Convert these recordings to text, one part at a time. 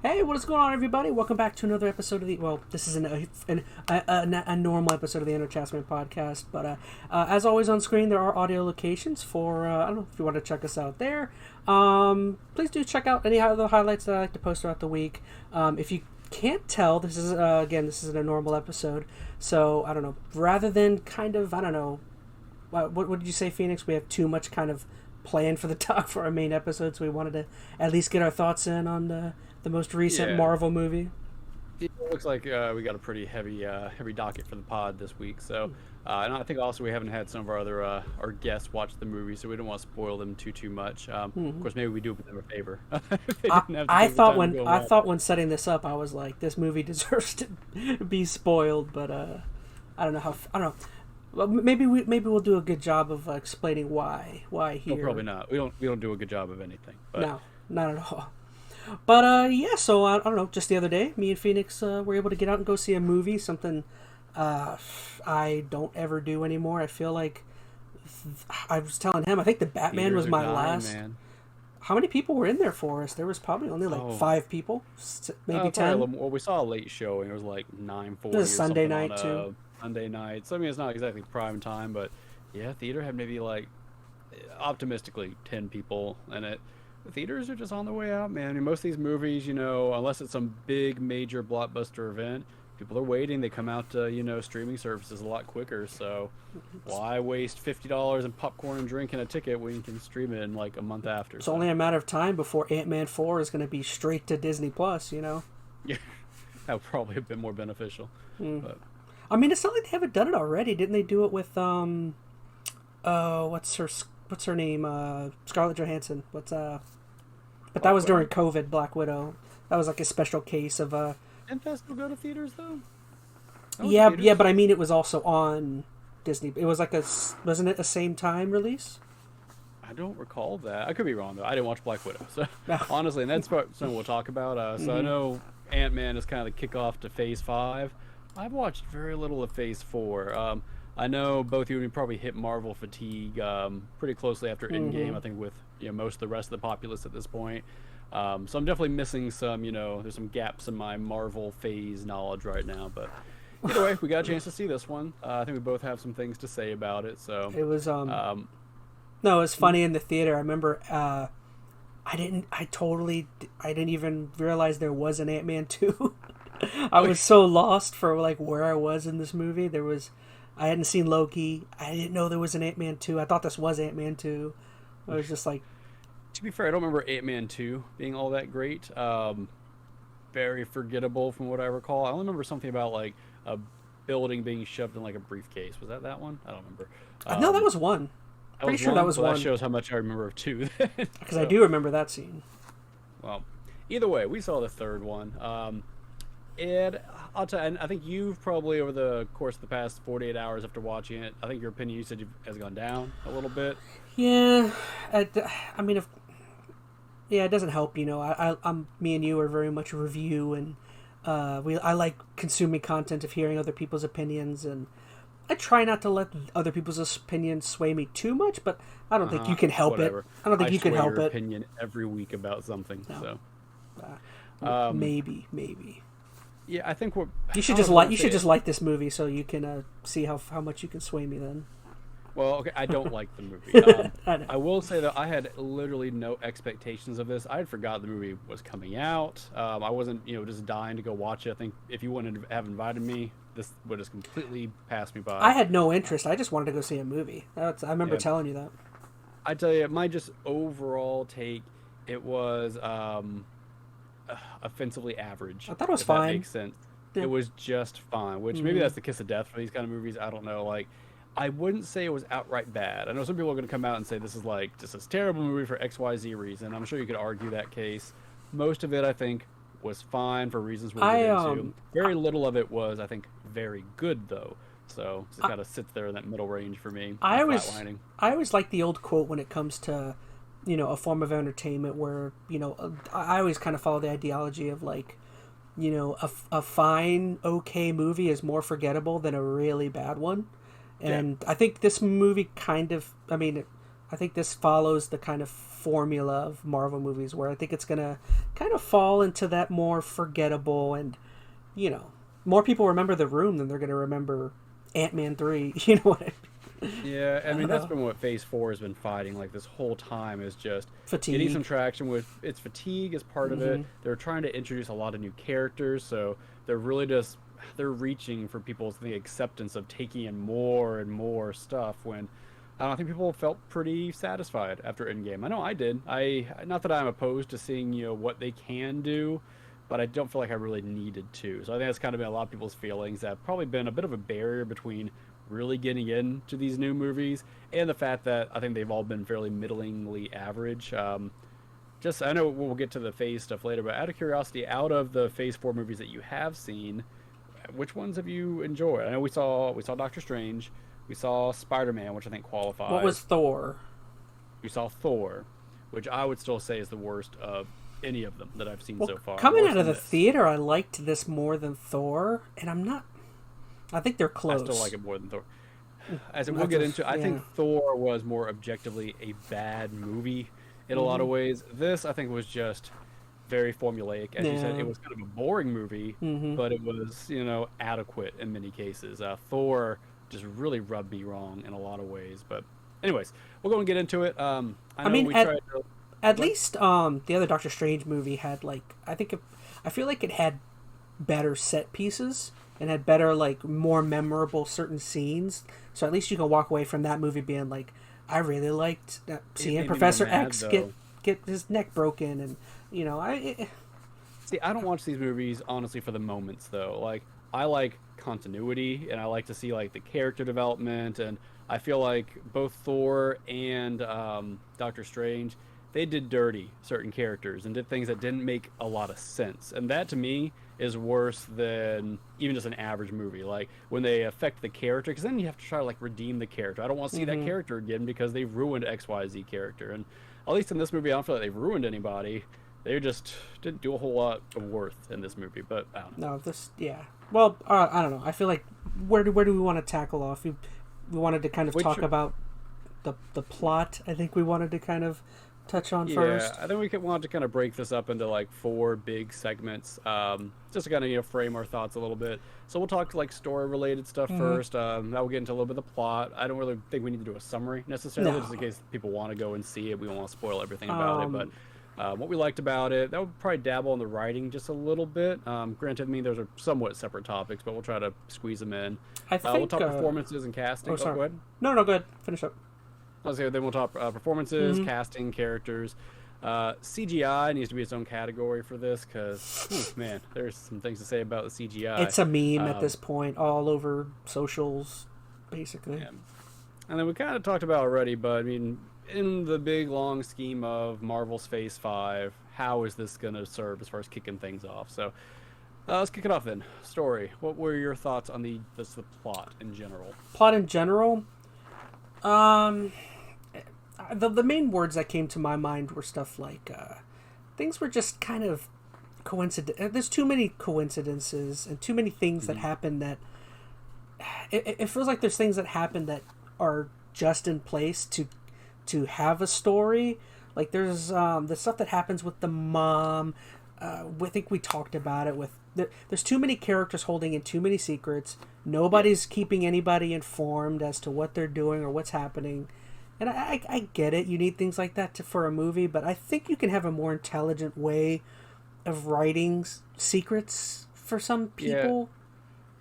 Hey, what is going on, everybody? Welcome back to another episode of the... Well, this isn't a normal episode of the EnteR ChazmaN podcast, but as always on screen, there are audio locations for... I don't know if you want to check us out there. Please do check out any of the highlights that I like to post throughout the week. If you can't tell, this is, again, this isn't a normal episode, so, I don't know, rather than kind of, I don't know, what did you say, Phoenix? We have too much kind of planned for the talk for our main episode, so we wanted to at least get our thoughts in on the most recent Marvel movie. It looks like we got a pretty heavy docket for the pod this week. So, and I think also we haven't had some of our other our guests watch the movie, so we don't want to spoil them too much. Of course, maybe we do them a favor. I thought when setting this up, I was like, this movie deserves to be spoiled, but I don't know how. I don't know. Well, maybe we'll do a good job of explaining why here. No, probably not. We don't do a good job of anything. But... No, not at all. But, yeah, so, I don't know, just the other day, me and Phoenix were able to get out and go see a movie, something I don't ever do anymore. I feel like, I was telling him, I think the Batman was my last. Man. How many people were in there for us? There was probably only like 5 people, maybe 10. Well, we saw a late showing. It was like 9:40 It was Sunday night, too. Sunday night. So, I mean, it's not exactly prime time, but, yeah, theater had maybe like, optimistically, 10 people in it. The theaters are just on the way out, man. I mean, most of these movies, unless it's some big major blockbuster event, people are waiting. They come out to, streaming services a lot quicker. So why waste $50 in popcorn and drink and a ticket when you can stream it in like a month after? It's only a matter of time before Ant-Man 4 is going to be straight to Disney Plus, Yeah, that would probably have been more beneficial. But I mean, it's not like they haven't done it already. Didn't they do it with what's her name? Scarlett Johansson. But that was during COVID, Black Widow. That was like a special case of Didn't that still go to theaters though? Yeah, but I mean it was also on Disney. It was like wasn't it a same time release? I don't recall that. I could be wrong though. I didn't watch Black Widow, so honestly, and that's something we'll talk about. So I know Ant-Man is kind of the kickoff to Phase 5. I've watched very little of Phase 4. I know both you and me probably hit Marvel fatigue pretty closely after Endgame. I think with most of the rest of the populace at this point. So I'm definitely missing some. There's some gaps in my Marvel phase knowledge right now. But either way, we got a chance to see this one. I think we both have some things to say about it. So it was no, it was funny in the theater. I remember I didn't even realize there was an Ant-Man 2. I was so lost for like where I was in this movie. I hadn't seen Loki. I didn't know there was an Ant-Man 2. I thought this was Ant-Man 2. I was just like... To be fair, I don't remember Ant-Man 2 being all that great. Very forgettable from what I recall. I only remember something about like a building being shoved in like a briefcase. Was that one? I don't remember. No, that was one. Pretty sure that was one. That shows how much I remember of 2. Because I do remember that scene. Well, either way, we saw the third one. And I'll tell you, I think you've probably over the course of the past 48 hours after watching it, I think your opinion, you said, has gone down a little bit. Yeah, I mean, it doesn't help. I'm me and you are very much a review, and I like consuming content of hearing other people's opinions, and I try not to let other people's opinions sway me too much, but I don't think you can help it. I don't think you can help it. Opinion every week about something. No. So maybe. Yeah, I think you should just like this movie so you can see how much you can sway me then. Well, okay, I don't like the movie. I will say that I had literally no expectations of this. I had forgot the movie was coming out. I wasn't, just dying to go watch it. I think if you wouldn't have invited me, this would have completely passed me by. I had no interest. I just wanted to go see a movie. I remember telling you that. I tell you, my just overall take, it was offensively average. I thought it was fine. That makes sense. Yeah. It was just fine, which maybe that's the kiss of death for these kind of movies. I don't know. Like, I wouldn't say it was outright bad. I know some people are going to come out and say this is a terrible movie for XYZ reason. I'm sure you could argue that case. Most of it, I think, was fine for reasons we'll get into. Very little of it was, I think, very good, though. So it kind of sits there in that middle range for me. I always like the old quote when it comes to, a form of entertainment where, I always kind of follow the ideology of like, a fine, okay movie is more forgettable than a really bad one. And I think this movie kind of, I think this follows the kind of formula of Marvel movies where I think it's gonna kind of fall into that more forgettable and, you know, more people remember The Room than they're gonna remember Ant-Man 3. You know what I mean? Yeah, I mean that's been what Phase 4 has been fighting like this whole time, is just Fatigue. getting some traction with its fatigue as part of it. They're trying to introduce a lot of new characters, so they're really just they're reaching for people's acceptance of taking in more and more stuff when I don't think people felt pretty satisfied after Endgame. I know I did. I not that I'm opposed to seeing what they can do, but I don't feel like I really needed to. So I think that's kind of been a lot of people's feelings. That have probably been a bit of a barrier between really getting into these new movies and the fact that I think they've all been fairly middlingly average. Just I know we'll get to the Phase stuff later, but out of curiosity, out of the Phase 4 movies that you have seen, which ones have you enjoyed? I know we saw Doctor Strange, we saw Spider-Man, which I think qualifies. What was Thor? We saw Thor, which I would still say is the worst of any of them that I've seen so far. Coming out of the theater, I liked this more than Thor, and I'm not. I think they're close. I still like it more than Thor. As we'll get into, I think Thor was more objectively a bad movie in a lot of ways. This, I think, was just very formulaic. As you said, it was kind of a boring movie, but it was, adequate in many cases. Thor just really rubbed me wrong in a lot of ways. But anyways, we'll go and get into it. I mean, at least the other Doctor Strange movie had, like, I feel like it had better set pieces and had better, like, more memorable certain scenes. So at least you can walk away from that movie being like, I really liked seeing Professor X get his neck broken, and See, I don't watch these movies honestly for the moments though. Like, I like continuity, and I like to see like the character development, and I feel like both Thor and Doctor Strange, they did dirty certain characters and did things that didn't make a lot of sense, and that to me is worse than even just an average movie. Like when they affect the character, because then you have to try to like redeem the character. I don't want to see that character again because they've ruined XYZ character, and at least in this movie, I don't feel like they've ruined anybody. They just didn't do a whole lot of worth in this movie, but I don't know. Well, I don't know. I feel like where do we want to tackle off? We wanted to kind of talk about the plot. I think we wanted to kind of touch on first. Yeah, I think we wanted to kind of break this up into like 4 big segments, just to kind of frame our thoughts a little bit. So we'll talk like story related stuff first. That will get into a little bit of the plot. I don't really think we need to do a summary necessarily, just in case people want to go and see it. We don't want to spoil everything about it, but what we liked about it, that would probably dabble in the writing just a little bit. Granted, I mean, those are somewhat separate topics, but we'll try to squeeze them in. We'll talk performances and casting. Oh, sorry. Go ahead. No, go ahead. Finish up. Okay, then we'll talk performances, casting, characters. CGI needs to be its own category for this because, man, there's some things to say about the CGI. It's a meme at this point, all over socials, basically. Yeah. And then we kind of talked about already, but I mean, in the big long scheme of Marvel's Phase 5, how is this going to serve as far as kicking things off? So let's kick it off then. Story. What were your thoughts on the plot in general? Plot in general? The main words that came to my mind were stuff like things were just kind of coincident. There's too many coincidences and too many things that happen that it feels like there's things that happen that are just in place to have a story. Like there's the stuff that happens with the mom. I think we talked about it. There's too many characters holding in too many secrets. Nobody's keeping anybody informed as to what they're doing or what's happening. And I get it. You need things like that for a movie, but I think you can have a more intelligent way of writing secrets for some people.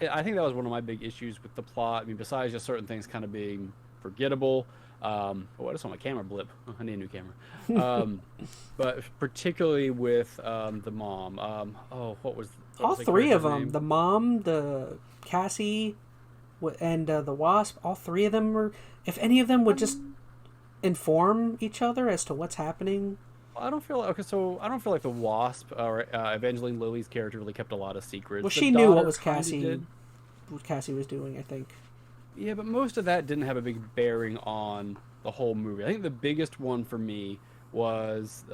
Yeah. I think that was one of my big issues with the plot. I mean, besides just certain things kind of being forgettable. I just saw my camera blip. I need a new camera. But particularly with the mom. What was all three of them? Name? The mom, the Cassie, and the Wasp. All three of them were. If any of them would just inform each other as to what's happening. I don't feel like the Wasp or Evangeline Lilly's character really kept a lot of secrets. Well, she knew what Cassie was doing, I think. Yeah, but most of that didn't have a big bearing on the whole movie. I think the biggest one for me was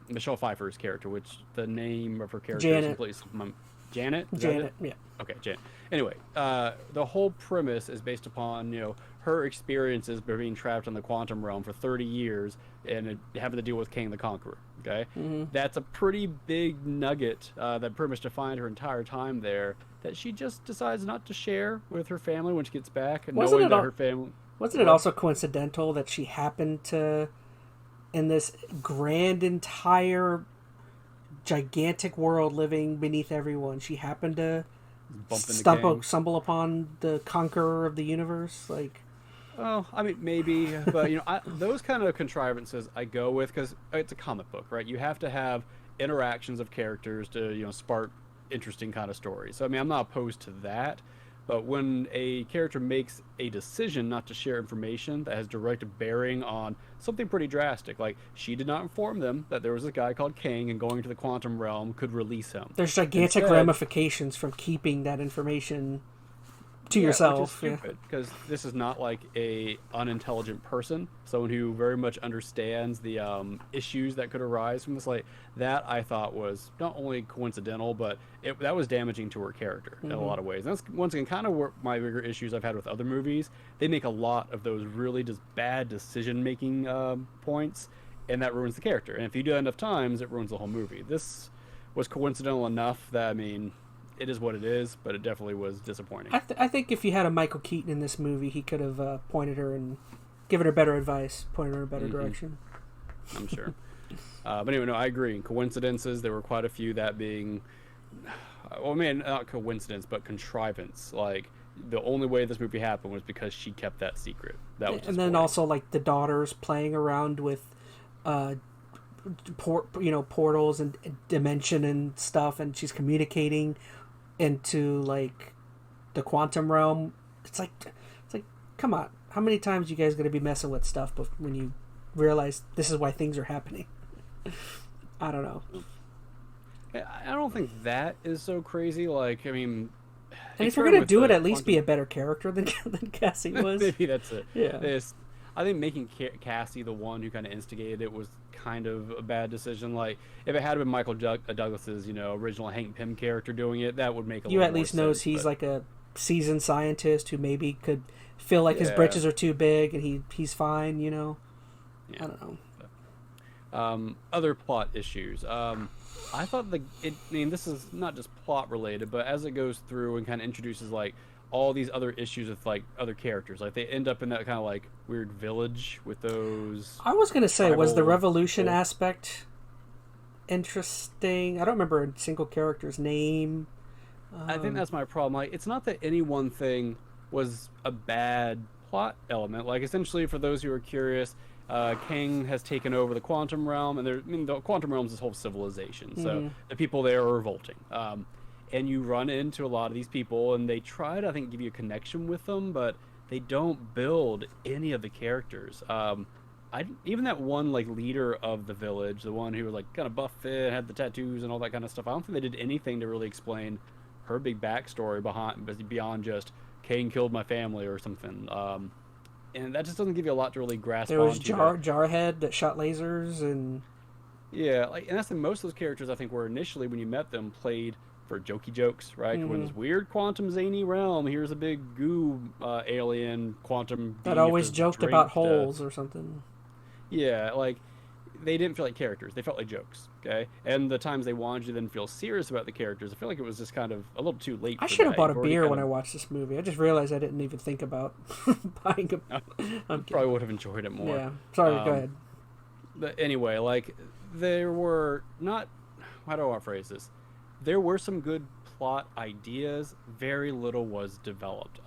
Michelle Pfeiffer's character, which the name of her character is completely... Janet? Janet, yeah. Okay, Janet. Anyway, the whole premise is based upon, her experiences by being trapped in the quantum realm for 30 years and having to deal with Kang the Conqueror. Okay, that's a pretty big nugget that pretty much defined her entire time there. That she just decides not to share with her family when she gets back, and knowing that her family. Wasn't it also coincidental that she happened to, in this grand entire gigantic world living beneath everyone, she happened to stumble upon the conqueror of the universe? Like, oh, I mean, maybe, but those kind of contrivances I go with because it's a comic book, right? You have to have interactions of characters to spark interesting kind of stories. So I mean, I'm not opposed to that. But when a character makes a decision not to share information that has direct bearing on something pretty drastic, like she did not inform them that there was a guy called Kang and going to the quantum realm could release him. There's gigantic ramifications from keeping that information to yourself. Which is stupid, because this is not like a unintelligent person, someone who very much understands the issues that could arise from this. Like that, I thought was not only coincidental, but that was damaging to her character in a lot of ways. And that's once again kind of my bigger issues I've had with other movies. They make a lot of those really just bad decision making points, and that ruins the character. And if you do that enough times, it ruins the whole movie. This was coincidental enough that, I mean, it is what it is, but it definitely was disappointing. I think if you had a Michael Keaton in this movie, he could have pointed her and given her better advice, pointed her in a better direction. I'm sure. But anyway, no, I agree. Coincidences, there were quite a few, that being, well, man, not coincidence, but contrivance. Like, the only way this movie happened was because she kept that secret. That was, and then also, like, the daughters playing around with portals and dimension and stuff, and she's communicating into like the quantum realm. It's like come on, how many times you guys going to be messing with stuff when you realize this is why things are happening? I don't know. I don't think that is so crazy. Like, I mean, and if you're going to do it, at least be a better character than Cassie was. Maybe that's it. Yeah. I think making Cassie the one who kind of instigated it was kind of a bad decision. Like, if it had been Michael Douglas's, original Hank Pym character doing it, that would make a lot more sense. You at least knows he's like a seasoned scientist who maybe could feel like his britches are too big and he's fine, Yeah. I don't know. Other plot issues. I thought this is not just plot related, but as it goes through and kind of introduces like all these other issues with like other characters, like they end up in that kind of like weird village with those. I was gonna say, was the revolution aspect interesting? I don't remember a single character's name. I think that's my problem. Like, it's not that any one thing was a bad plot element. Like, essentially, for those who are curious, Kang has taken over the quantum realm, and the quantum realm is this whole civilization. So the people there are revolting. And you run into a lot of these people, and they try to, I think, give you a connection with them, but they don't build any of the characters. Even that one like leader of the village, the one who was like kind of buff fit, had the tattoos and all that kind of stuff, I don't think they did anything to really explain her big backstory beyond just Kang killed my family or something. And that just doesn't give you a lot to really grasp. There was Jarhead that shot lasers and and that's the most of those characters I think were initially, when you met them, played for jokey jokes, right? We're in this weird quantum zany realm. Here's a big goo alien quantum that always joked about holes or something. Yeah, like they didn't feel like characters; they felt like jokes. Okay, and the times they wanted you to then feel serious about the characters, I feel like it was just kind of a little too late. I should have bought a beer when I watched this movie. I just realized I didn't even think about buying a. Probably would have enjoyed it more. Yeah, sorry. Go ahead. But anyway, like there were not. How do I want to phrase this? There were some good plot ideas. Very little was developed.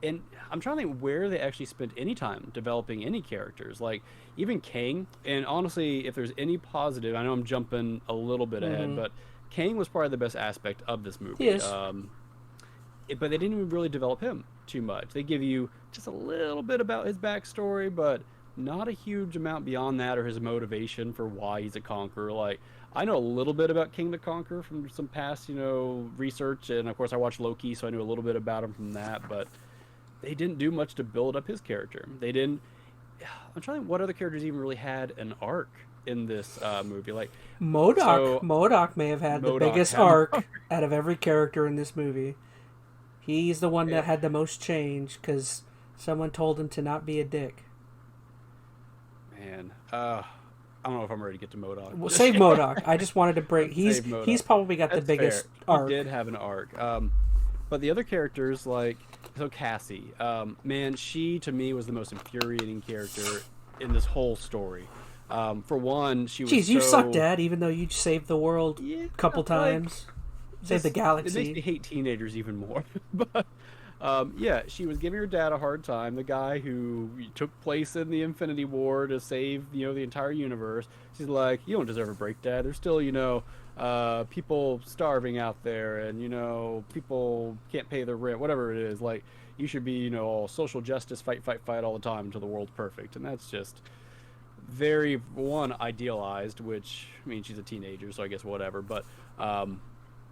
And I'm trying to think where they actually spent any time developing any characters. Like, even Kang, and honestly, if there's any positive, I know I'm jumping a little bit ahead, but Kang was probably the best aspect of this movie. Yes. But they didn't even really develop him too much. They give you just a little bit about his backstory, but not a huge amount beyond that, or his motivation for why he's a conqueror. Like, I know a little bit about King the Conqueror from some past, research, and of course I watched Loki, so I knew a little bit about him from that, but they didn't do much to build up his character. They didn't. I'm trying to think what other characters even really had an arc in this movie. Like MODOK may have had the biggest arc out of every character in this movie. He's the one that had the most change, because Someone told him to not be a dick. Man, I don't know if I'm ready to get to MODOK. Well, save MODOK. I just wanted to break. He's probably got That's the biggest fair. arc. He did have an arc. But the other characters, like, so Cassie, man, she to me was the most infuriating character in this whole story. For one, she was Jeez, you suck, Dad, even though you saved the world a couple times. Saved the galaxy. It makes me hate teenagers even more. But, yeah, she was giving her dad a hard time, the guy who took place in the Infinity War to save, the entire universe. She's like, you don't deserve a break, Dad. There's still, people starving out there, and, people can't pay their rent, whatever it is. Like, you should be, all social justice, fight all the time until the world's perfect. And that's just very, one, idealized, which, I mean, she's a teenager, so I guess whatever. But,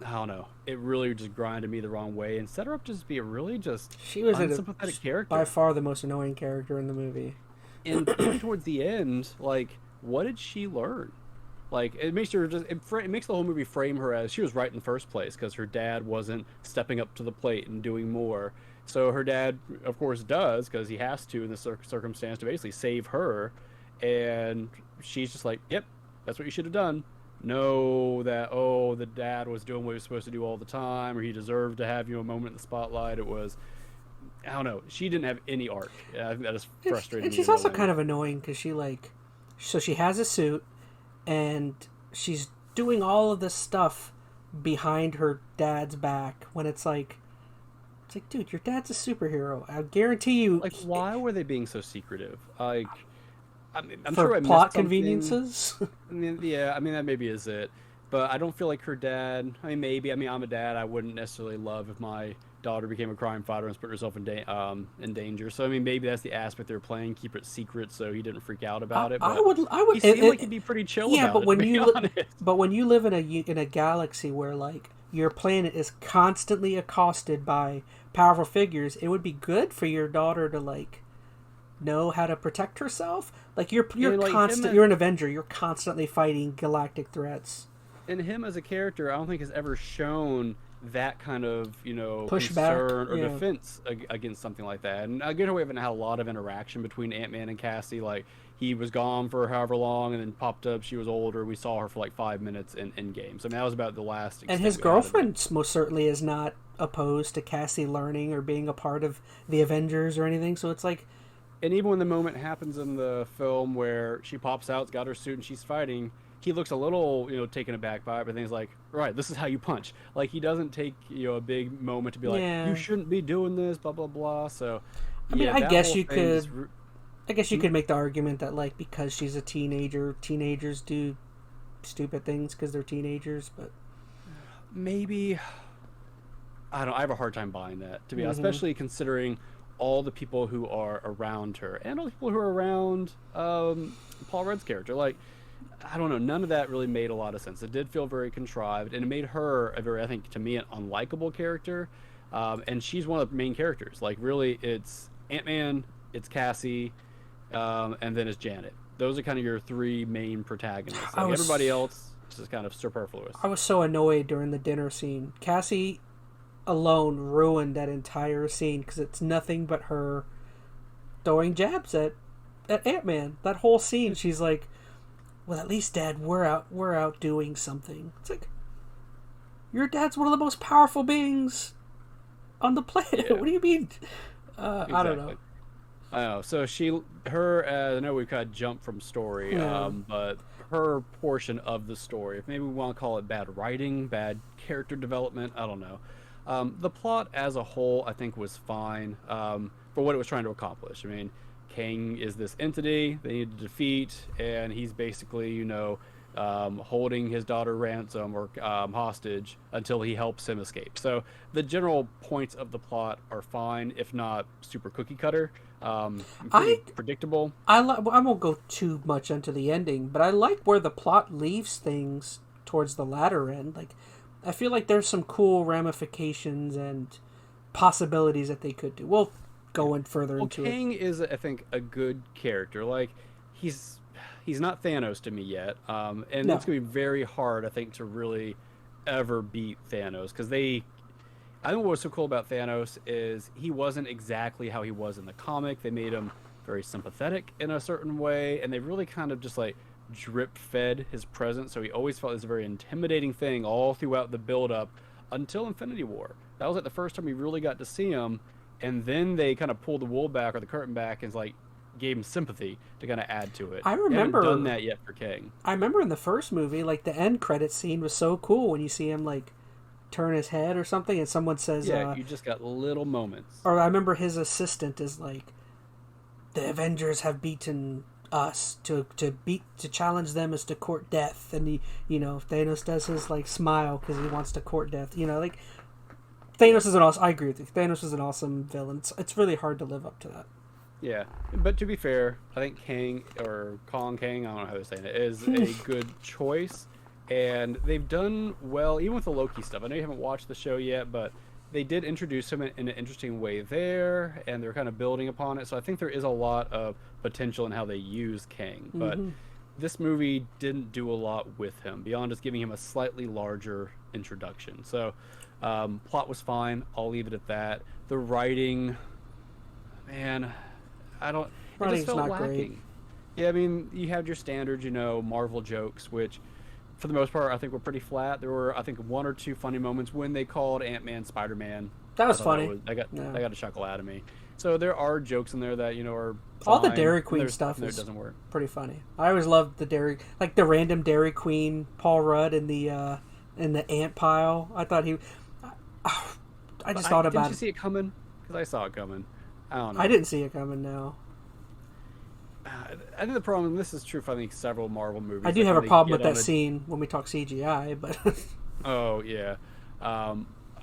I don't know. It really just grinded me the wrong way and set her up to just be a really just she was unsympathetic character. By far the most annoying character in the movie. And even towards the end, like, what did she learn? Like, it makes her just it makes the whole movie frame her as she was right in the first place because her dad wasn't stepping up to the plate and doing more. So her dad, of course, does because he has to in this circumstance to basically save her, and she's just like, "Yep, that's what you should have done." Know that the dad was doing what he was supposed to do all the time, or he deserved to have a moment in the spotlight. It was, I don't know, she didn't have any arc. I think that is frustrating. And she's also kind of annoying because she has a suit and she's doing all of this stuff behind her dad's back when it's like, dude, your dad's a superhero. I guarantee you. Like, why were they being so secretive? Like, I'm for sure I plot missed conveniences. I mean, yeah, that maybe is it. But I don't feel like her dad. I mean, maybe. I mean, I'm a dad. I wouldn't necessarily love if my daughter became a crime fighter and put herself in danger. So I mean, maybe that's the aspect they're playing. Keep it secret so he didn't freak out about it. But I would. He seemed like he'd be pretty chill. Yeah, about but it, when you live in a galaxy where like your planet is constantly accosted by powerful figures, it would be good for your daughter to like know how to protect herself. Like you're an Avenger. You're constantly fighting galactic threats. And him as a character, I don't think has ever shown that kind of pushback concern or defense against something like that. And I get away with had a lot of interaction between Ant-Man and Cassie. Like he was gone for however long, and then popped up. She was older. We saw her for like 5 minutes in games. I mean, that was about the last. And his girlfriend most certainly is not opposed to Cassie learning or being a part of the Avengers or anything. So it's like. And even when the moment happens in the film where she pops out, got her suit, and she's fighting, he looks a little, taken aback by it, but then he's like, right, this is how you punch. Like, he doesn't take, a big moment to be like, you shouldn't be doing this, blah, blah, blah. So, I mean, I guess you could make the argument that, like, because she's a teenager, teenagers do stupid things because they're teenagers, but... Maybe... I don't know, I have a hard time buying that, to be honest, especially considering all the people who are around her and all the people who are around Paul Rudd's character. Like, I don't know, none of that really made a lot of sense. It did feel very contrived, and it made her a very, I think, to me, an unlikable character. And she's one of the main characters. Like, really, it's Ant-Man, it's Cassie, and then it's Janet. Those are kind of your three main protagonists. Like, everybody else is just kind of superfluous. I was so annoyed during the dinner scene. Cassie alone ruined that entire scene because it's nothing but her throwing jabs at Ant-Man. That whole scene, she's like, well, at least, Dad, we're out doing something. It's like, your dad's one of the most powerful beings on the planet. Yeah. What do you mean? Exactly. I don't know. I know. So I know we kind of jumped from story, but her portion of the story, if maybe we want to call it bad writing, bad character development, I don't know. The plot as a whole, I think, was fine for what it was trying to accomplish. I mean, Kang is this entity they need to defeat, and he's basically, holding his daughter ransom or hostage until he helps him escape. So the general points of the plot are fine, if not super cookie cutter. Predictable. I won't go too much into the ending, but I like where the plot leaves things towards the latter end. Like, I feel like there's some cool ramifications and possibilities that they could do. We'll go in further into it. Kang is, I think, a good character. Like, he's not Thanos to me yet, and it's going to be very hard, I think, to really ever beat Thanos, because I I think what was so cool about Thanos is he wasn't exactly how he was in the comic. They made him very sympathetic in a certain way, and they really kind of just like drip fed his presence, so he always felt this very intimidating thing all throughout the build up until Infinity War. That was like the first time we really got to see him, and then they kind of pulled the wool back or the curtain back and like gave him sympathy to kind of add to it. I remember They haven't done that yet for King. I remember in the first movie, like the end credit scene was so cool when you see him like turn his head or something, and someone says, Yeah, you just got little moments. Or I remember his assistant is like, the Avengers have beaten us. To challenge them is to court death, and Thanos does his like smile because he wants to court death. Like Thanos is an awesome. I agree with you. Thanos is an awesome villain. It's really hard to live up to that. Yeah, but to be fair, I think Kang or Kong Kang, I don't know how they're saying it, is a good choice, and they've done well even with the Loki stuff. I know you haven't watched the show yet, but they did introduce him in an interesting way there, and they're kind of building upon it. So I think there is a lot of potential in how they use Kang. But this movie didn't do a lot with him beyond just giving him a slightly larger introduction. So plot was fine. I'll leave it at that. The writing, man, it just felt lacking. Great. Yeah, I mean, you had your standard, Marvel jokes, which for the most part, I think were pretty flat. There were, I think, one or two funny moments when they called Ant-Man Spider-Man. That was funny. That got a chuckle out of me. So there are jokes in there that, are fine. All the Dairy Queen stuff is doesn't work. Pretty funny. I always loved the random Dairy Queen Paul Rudd in the ant pile. I thought didn't you see it coming? Because I saw it coming. I don't know. I didn't see it coming, no. I think the problem, and this is true for I think several Marvel movies. I do have a problem with that scene when we talk CGI, but oh yeah, I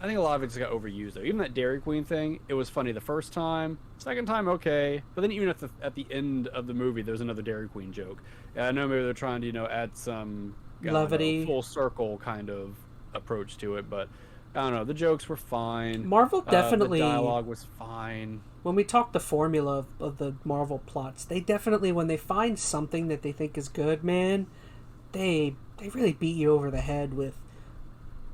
think a lot of it just got overused though. Even that Dairy Queen thing, it was funny the first time, second time okay, but then even at the end of the movie, there's another Dairy Queen joke. And I know maybe they're trying to add some levity, full circle kind of approach to it, but I don't know. The jokes were fine. Marvel definitely. The dialogue was fine. When we talk the formula of the Marvel plots, they definitely, when they find something that they think is good, man, they really beat you over the head with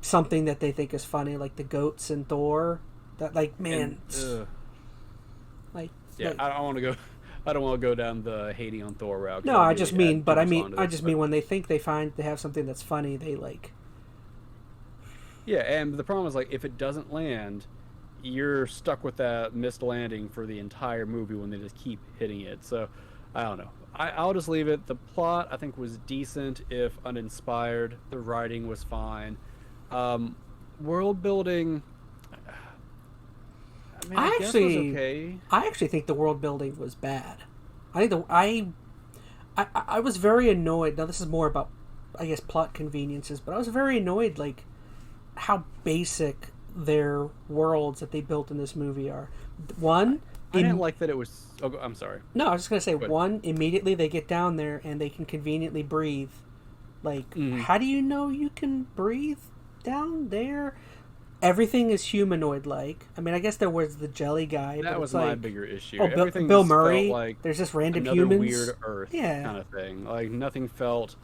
something that they think is funny, like the goats and Thor. That I don't want to go. I don't want to go down the hating on Thor route. No, I just mean when they think they have something that's funny, they like. Yeah, and the problem is if it doesn't land, you're stuck with that missed landing for the entire movie when they just keep hitting it. So, I don't know. I'll just leave it. The plot, I think, was decent, if uninspired. The writing was fine. World building, I guess was okay. I actually think the world building was bad. I was very annoyed. Now, this is more about, I guess, plot conveniences, but I was very annoyed, how basic their worlds that they built in this movie are. One, I didn't like that it was. Oh, I'm sorry. No, I was just gonna say, one, immediately they get down there and they can conveniently breathe. How do you know you can breathe down there? Everything is humanoid-like. I mean, I guess there was the jelly guy. That was my bigger issue. Oh, everything Bill Murray. Felt there's just random another humans. Weird Earth kind of thing. Nothing felt.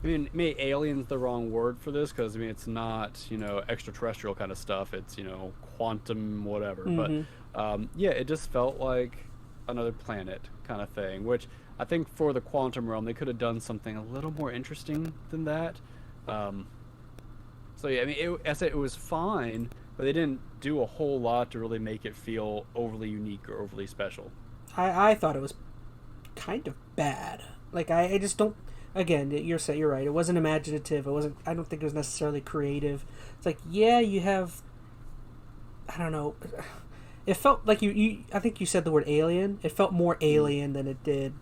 I mean, maybe alien's the wrong word for this because it's not extraterrestrial kind of stuff. It's quantum whatever. Mm-hmm. But it just felt like another planet kind of thing. Which I think for the quantum realm they could have done something a little more interesting than that. So yeah, I mean, it was fine, but they didn't do a whole lot to really make it feel overly unique or overly special. I thought it was kind of bad. I just don't. Again, you're right. It wasn't imaginative. It wasn't. I don't think it was necessarily creative. It's you have. I don't know. It felt like you. I think you said the word alien. It felt more alien than it did,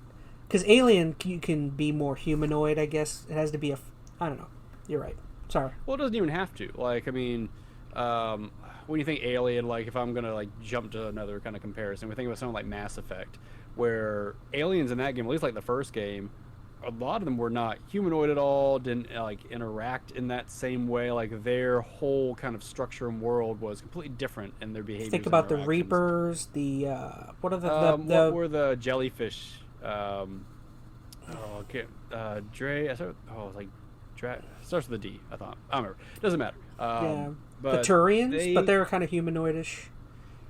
because alien you can be more humanoid. I guess it has to be a. I don't know. You're right. Sorry. Well, it doesn't even have to. When you think alien, if I'm gonna jump to another kind of comparison, we think about something like Mass Effect, where aliens in that game, at least the first game. A lot of them were not humanoid at all, didn't interact in that same way. Their whole kind of structure and world was completely different in their behavior. Think about the Reapers, what were the jellyfish? Starts with a D. I thought. I don't remember. Doesn't matter. Yeah. But the Turians, but they're kind of humanoidish.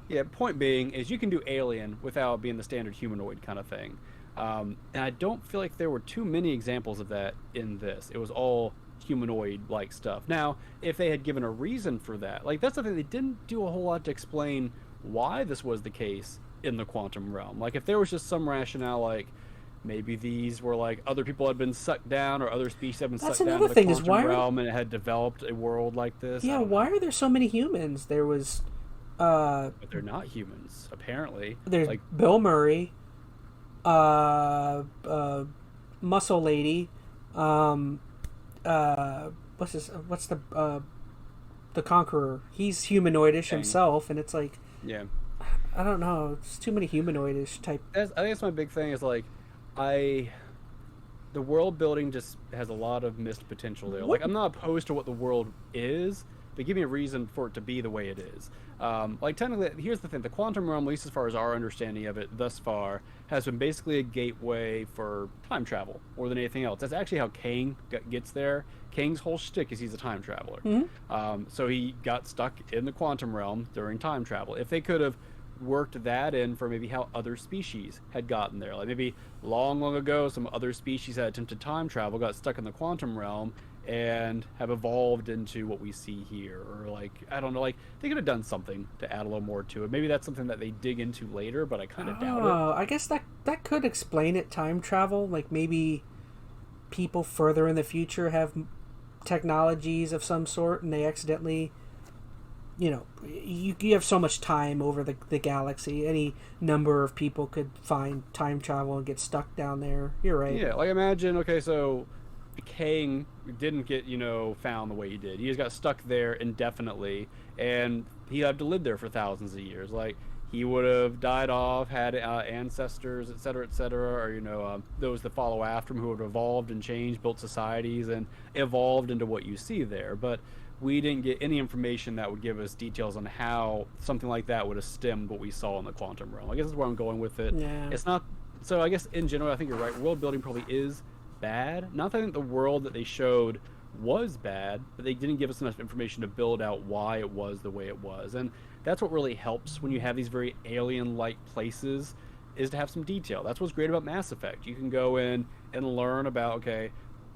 Yeah. Point being is you can do alien without being the standard humanoid kind of thing, and I don't feel like there were too many examples of that in this. It was all humanoid-like stuff. Now, if they had given a reason for that, like that's something they didn't do a whole lot to explain why this was the case in the quantum realm. Like if there was just some rationale, like maybe these were like other people had been sucked down or other species had been sucked down to the quantum realm and it had developed a world like this. Yeah, why are there so many humans? There was but they're not humans, apparently. There's like Bill Murray, Muscle Lady, what's the Conqueror? He's humanoidish himself, and it's like, yeah, I don't know, it's too many humanoidish type. I think that's my big thing is like, the world building just has a lot of missed potential there. Like I'm not opposed to what the world is, but give me a reason for it to be the way it is. Like technically, here's the thing: the quantum realm, at least as far as our understanding of it thus far, has been basically a gateway for time travel more than anything else. That's actually how Kang gets there. Kang's whole shtick is he's a time traveler. Mm-hmm. So he got stuck in the quantum realm during time travel. If they could have worked that in for maybe how other species had gotten there, like maybe long ago some other species had attempted time travel, got stuck in the quantum realm, and have evolved into what we see here, or like I don't know, like they could have done something to add a little more to it. Maybe that's something that they dig into later, but I kind of doubt it. I guess that could explain it. Time travel, like maybe people further in the future have technologies of some sort, and they accidentally, you have so much time over the galaxy. Any number of people could find time travel and get stuck down there. You're right. Yeah, like imagine, okay, so Kang didn't get, found the way he did. He just got stuck there indefinitely, and he had to live there for thousands of years. Like, he would have died off, had ancestors, et cetera, or, those that follow after him who have evolved and changed, built societies, and evolved into what you see there. But we didn't get any information that would give us details on how something like that would have stemmed what we saw in the quantum realm. I guess that's where I'm going with it. Yeah. It's not... So I guess in general, I think you're right. World building probably is bad. Not that I think the world that they showed was bad, but they didn't give us enough information to build out why it was the way it was. And that's what really helps when you have these very alien-like places, is to have some detail. That's what's great about Mass Effect. You can go in and learn about, okay,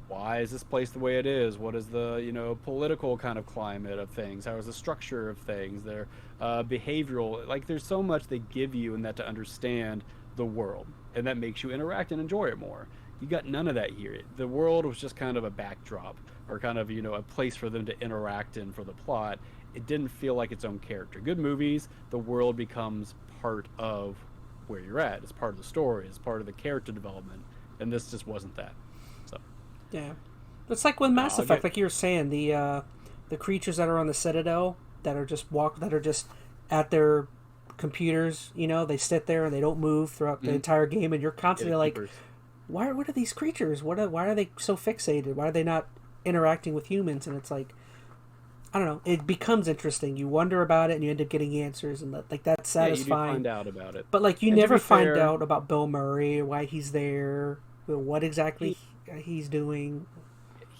why is this place the way it is? What is the, political kind of climate of things? How is the structure of things? Their behavioral, like there's so much they give you in that to understand the world, and that makes you interact and enjoy it more. You got none of that here. The world was just kind of a backdrop, or kind of, a place for them to interact in for the plot. It didn't feel like its own character. Good movies, the world becomes part of where you're at. It's part of the story. It's part of the character development. And this just wasn't that. So, yeah. It's like with Mass Effect, like you were saying, the creatures that are on the Citadel that are just at their computers, they sit there and they don't move throughout the entire game, and you're constantly like, what are these creatures? Why are they so fixated? Why are they not interacting with humans? And it's like, I don't know. It becomes interesting. You wonder about it, and you end up getting answers, and that's satisfying. You do find out about it. But like, you never find out about Bill Murray, why he's there, what exactly he's doing.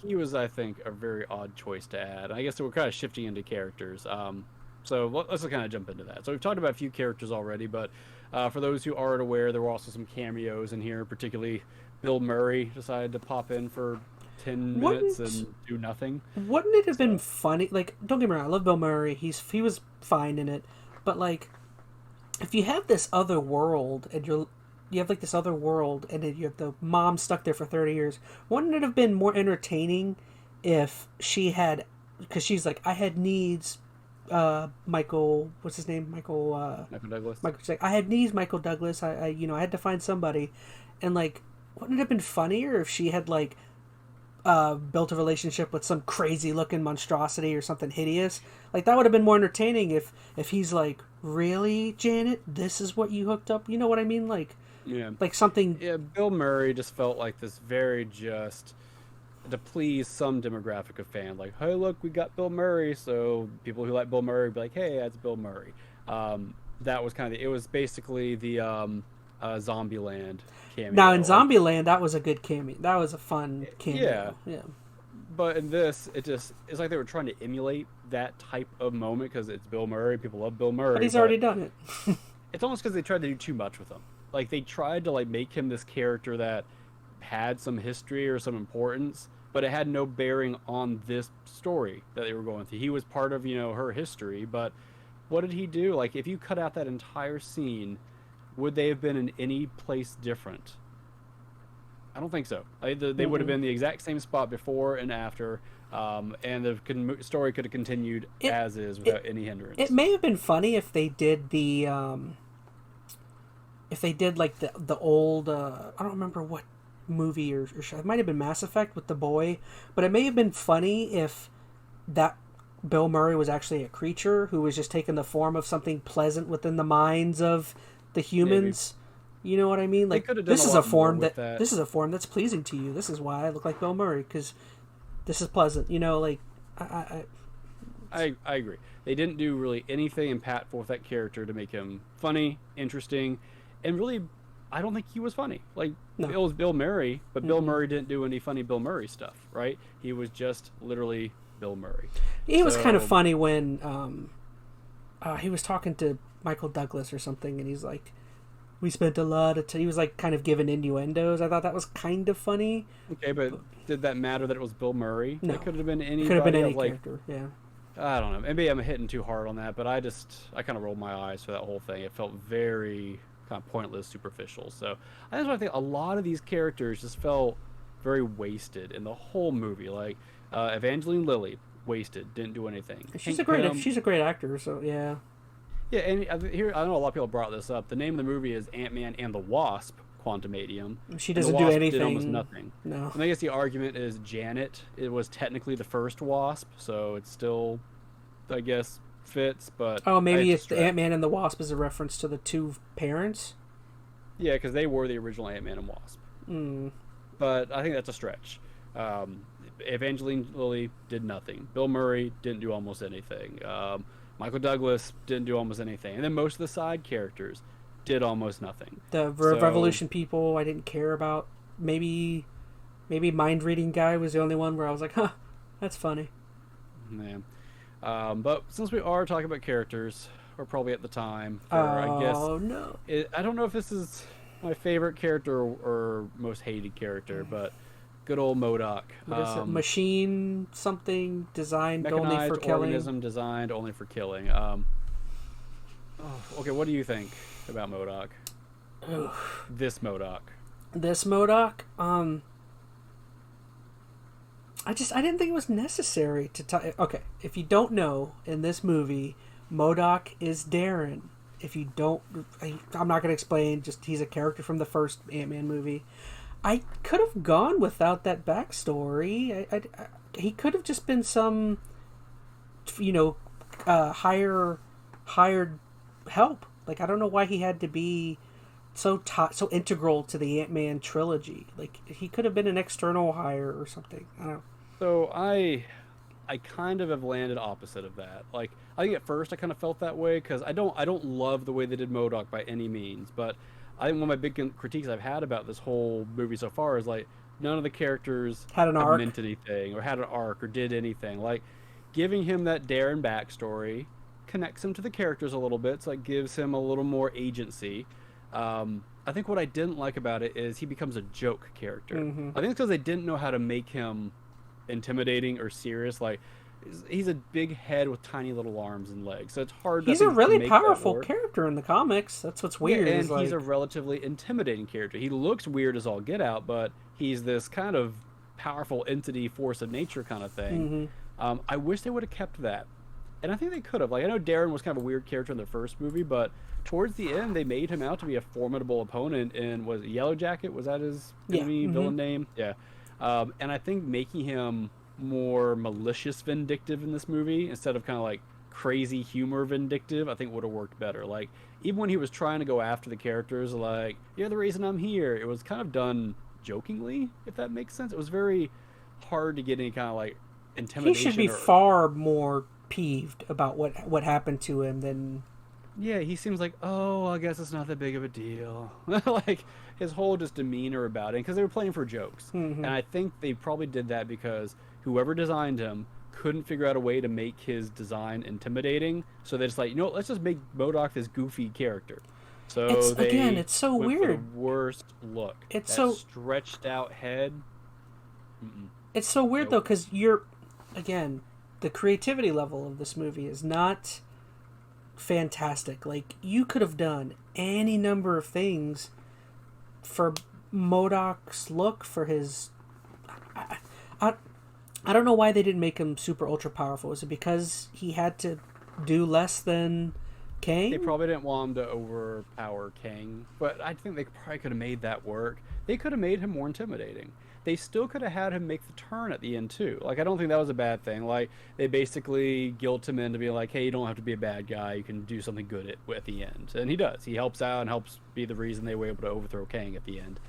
He was, I think, a very odd choice to add. I guess we're kind of shifting into characters. So let's kind of jump into that. So we've talked about a few characters already, but for those who aren't aware, there were also some cameos in here. Particularly, Bill Murray decided to pop in for 10 minutes and do nothing. Wouldn't it have been funny? Like, don't get me wrong, I love Bill Murray. He was fine in it, but like, if you have this other world and you have like this other world, and then you have the mom stuck there for 30 years, wouldn't it have been more entertaining if she had? Because she's like, I had needs. Michael, what's his name? Michael Douglas. I had needs, Michael Douglas. I had to find somebody, and like, wouldn't it have been funnier if she had like built a relationship with some crazy looking monstrosity or something hideous? Like, that would have been more entertaining if he's like, really, Janet, this is what you hooked up? You know what I mean? Like, yeah, like something. Yeah, Bill Murray just felt like this very just to please some demographic of fan, like, hey, look, we got Bill Murray, so people who like Bill Murray would be like, hey, that's Bill Murray. That was kind of it was basically the Zombieland cameo. Now in Zombieland, that was a good cameo. That was a fun cameo. Yeah. But in this, it's like they were trying to emulate that type of moment because it's Bill Murray. People love Bill Murray. But he's already done it. It's almost because they tried to do too much with him. Like they tried to like make him this character that had some history or some importance, but it had no bearing on this story that they were going through. He was part of, her history, but what did he do? Like if you cut out that entire scene, would they have been in any place different? I don't think so. They would have been the exact same spot before and after, and the story could have continued as is without any hindrance. It may have been funny if they did the like the old I don't remember what movie or show. It might have been Mass Effect with the boy, but it may have been funny if that Bill Murray was actually a creature who was just taking the form of something pleasant within the minds of the humans. Maybe. You know what I mean? Like this is a form this is a form that's pleasing to you. This is why I look like Bill Murray, because this is pleasant. Like I agree. They didn't do really anything impactful with that character to make him funny, interesting, and really, I don't think he was funny. Like no. It was Bill Murray, but Bill Murray didn't do any funny Bill Murray stuff, right? He was just literally Bill Murray. He was kind of funny when he was talking to Michael Douglas or something, and he's like, we spent a lot of time. He was like kind of giving innuendos. I thought that was kind of funny. Okay, but did that matter that it was Bill Murray? No. It could have been anybody. Could have been any character, yeah. I don't know. Maybe I'm hitting too hard on that, but I kind of rolled my eyes for that whole thing. It felt very kind of pointless, superficial. So I think a lot of these characters just felt very wasted in the whole movie. Like Evangeline Lilly, wasted, didn't do anything. She's a great actor, so yeah. Yeah, and here I know a lot of people brought this up. The name of the movie is Ant-Man and the Wasp: Quantumania. She doesn't do anything. Did almost nothing. No. And I guess the argument is Janet. It was technically the first Wasp, so it still, I guess, fits. But maybe it's the Ant-Man and the Wasp is a reference to the two parents. Yeah, because they were the original Ant-Man and Wasp. But I think that's a stretch. Evangeline Lilly did nothing. Bill Murray didn't do almost anything. Michael Douglas didn't do almost anything. And then most of the side characters did almost nothing. The Revolution people I didn't care about. Maybe Mind Reading guy was the only one where I was like, huh, that's funny. Man. But since we are talking about characters, we're probably at the time for, no. I don't know if this is my favorite character or most hated character, but good old MODOK. What is it? Machine something designed only for killing. Organism designed only for killing. Okay, what do you think about MODOK? This MODOK. This MODOK? I didn't think it was necessary to okay, if you don't know, in this movie, MODOK is Darren. If you don't, I'm not going to explain, just he's a character from the first Ant-Man movie. I could have gone without that backstory. He could have just been some, hired help. Like, I don't know why he had to be so integral to the Ant-Man trilogy. Like, he could have been an external hire or something. I don't know. So I kind of have landed opposite of that. Like, I think at first I kind of felt that way because I don't love the way they did MODOK by any means, but I think one of my big critiques I've had about this whole movie so far is like none of the characters had an arc, meant anything, or had an arc, or did anything. Like giving him that Darren backstory connects him to the characters a little bit, so it gives him a little more agency. I think what I didn't like about it is he becomes a joke character. Mm-hmm. I think it's because they didn't know how to make him intimidating or serious. Like he's a big head with tiny little arms and legs, so it's hard. He's a really powerful character in the comics. That's what's weird. Yeah, and he's a relatively intimidating character. He looks weird as all get out, but he's this kind of powerful entity, force of nature kind of thing. Mm-hmm. I wish they would have kept that, and I think they could have. Like I know Darren was kind of a weird character in the first movie, but towards the end they made him out to be a formidable opponent. And was it Yellow Jacket? Was that his enemy villain name? Yeah. And I think making him more malicious vindictive in this movie instead of kind of like crazy humor vindictive, I think would have worked better. Like even when he was trying to go after the characters, like, you're the reason I'm here, it was kind of done jokingly, if that makes sense. It was very hard to get any kind of like intimidation. He should be far more peeved about what happened to him than Yeah, he seems like, oh, I guess it's not that big of a deal. Like his whole just demeanor about it, because they were playing for jokes, Mm-hmm. and I think they probably did that because whoever designed him couldn't figure out a way to make his design intimidating. So they're just like, let's just make MODOK this goofy character. It's So again, they it's so went for the weird. worst look. It's That so stretched out head. it's so weird though, Nope. because again, the creativity level of this movie is not fantastic. Like you could have done any number of things for Modoc's look, for his. I, I, I don't know why they didn't make him super ultra powerful. Is it because he had to do less than They Kang? probably didn't want him to overpower King, but I think they probably could have made that work. They could have made him more intimidating. They still could have had him make the turn at the end too. Like I don't think that was a bad thing. Like they basically guilt him into being like, "Hey, you don't have to be a bad guy. You can do something good at the end." And he does. He helps out and helps be the reason they were able to overthrow Kang at the end.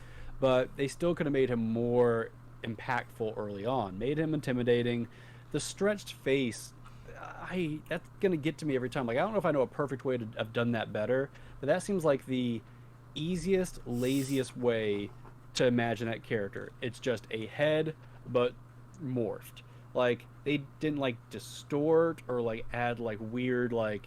But they still could have made him more impactful early on. Made him intimidating. The stretched face, I that's gonna get to me every time. Like I don't know if I know a perfect way to have done that better, but that seems like the easiest, laziest way to imagine that character. It's just a head, but morphed. Like they didn't like distort or like add like weird like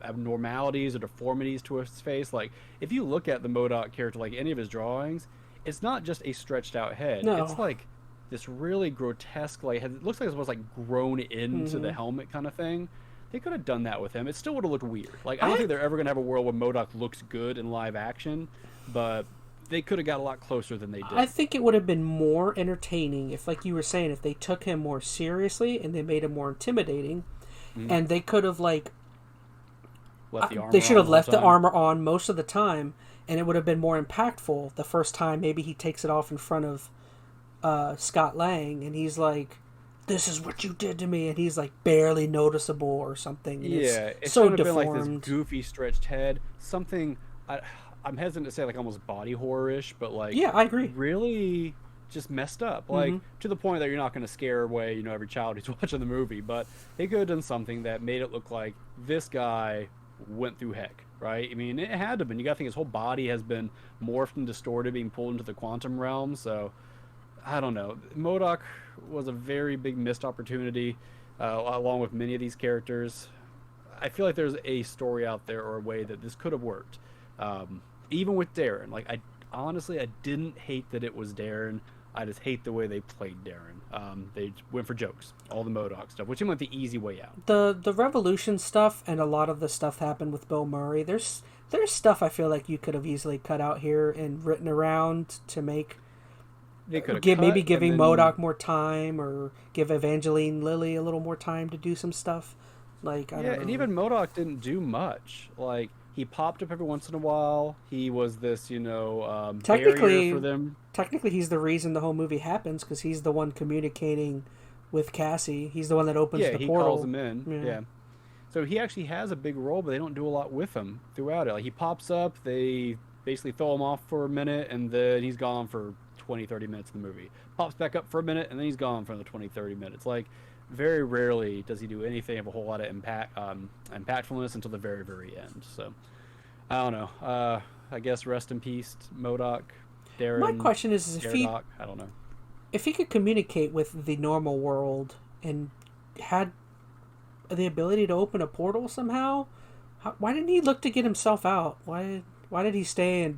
abnormalities or deformities to his face. Like if you look at the MODOK character, like any of his drawings, it's not just a stretched out head. It's No. like this really grotesque like it looks like it was like grown into the Mm-hmm. helmet kind of thing. They could have done that with him. It still would have looked weird. Like I don't I think they're ever gonna have a world where MODOK looks good in live action, but they could have got a lot closer than they I did. think it would have been more entertaining if, like you were saying, if they took him more seriously and they made him more intimidating, Mm. and they could have like Left the they armor should on have the whole left the time. armor on most of the time, and it would have been more impactful the first time. Maybe he takes it off in front of Scott Lang, and he's like, "This is what you did to me," and he's like barely noticeable or something, and it's Yeah, it so should have been like this deformed. goofy stretched head, something. I'm hesitant to say like almost body horror-ish, but like Yeah, I agree. really just messed up, like Mm-hmm. to the point that you're not going to scare away, every child who's watching the movie. But they could have done something that made it look like this guy went through heck, right? I mean, it had to have been. You got to think his whole body has been morphed and distorted, being pulled into the quantum realm. So I don't know. MODOK was a very big missed opportunity, along with many of these characters. I feel like there's a story out there or a way that this could have worked. Even with Darren, like I honestly I didn't hate that it was Darren. I just hate the way they played Darren. They went for jokes, all the MODOK stuff, which went the easy way out. The Revolution stuff and a lot of the stuff happened with Bill Murray. There's stuff I feel like you could have easily cut out here and written around to make They could have give maybe cut and giving then MODOK more time, or give Evangeline Lilly a little more time to do some stuff. Like I yeah, don't and know. even MODOK didn't do much. Like he popped up every once in a while. He was this, barrier for Technically, them. technically, he's the reason the whole movie happens because he's the one communicating with Cassie. He's the one that opens Yeah, the he calls portal. them in. Yeah. Yeah. So he actually has a big role, but they don't do a lot with him throughout it. Like he pops up, they basically throw him off for a minute, and then he's gone for 20, 30 minutes in the movie. Pops back up for a minute, and then he's gone for another 20, 30 minutes. Like very rarely does he do anything of a whole lot of impactfulness until the very, very end. So I don't know. I guess rest in peace, MODOK, My Darren, question is Dardoc. I don't know. if he could communicate with the normal world and had the ability to open a portal somehow, why didn't he look to get himself out? Why did he stay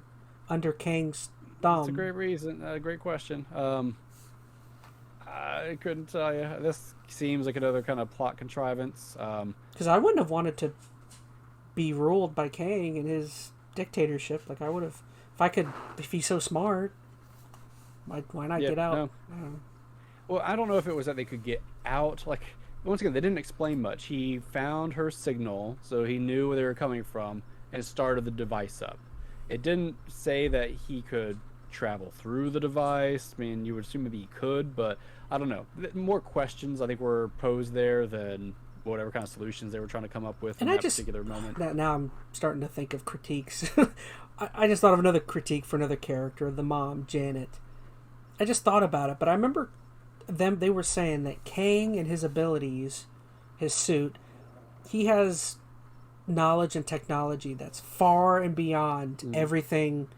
under Kang's That's a thumb? great reason. Great question. I couldn't tell you. This seems like another kind of plot contrivance. Because I wouldn't have wanted to be ruled by Kang and his dictatorship. Like I would have, if he's so smart, why not Yeah, get out? no. Well, I don't know if it was that they could get out. Like, once again, they didn't explain much. He found her signal, so he knew where they were coming from, and started the device up. It didn't say that he could travel through the device. I mean, you would assume maybe he could, but I don't know. More questions, I think, were posed there than whatever kind of solutions they were trying to come up with in And I that just particular moment. now I'm starting to think of critiques. I just thought of another critique for another character, the mom, Janet. I just thought about it, but I remember they were saying that Kang and his abilities, his suit, he has knowledge and technology that's far and beyond Mm. everything.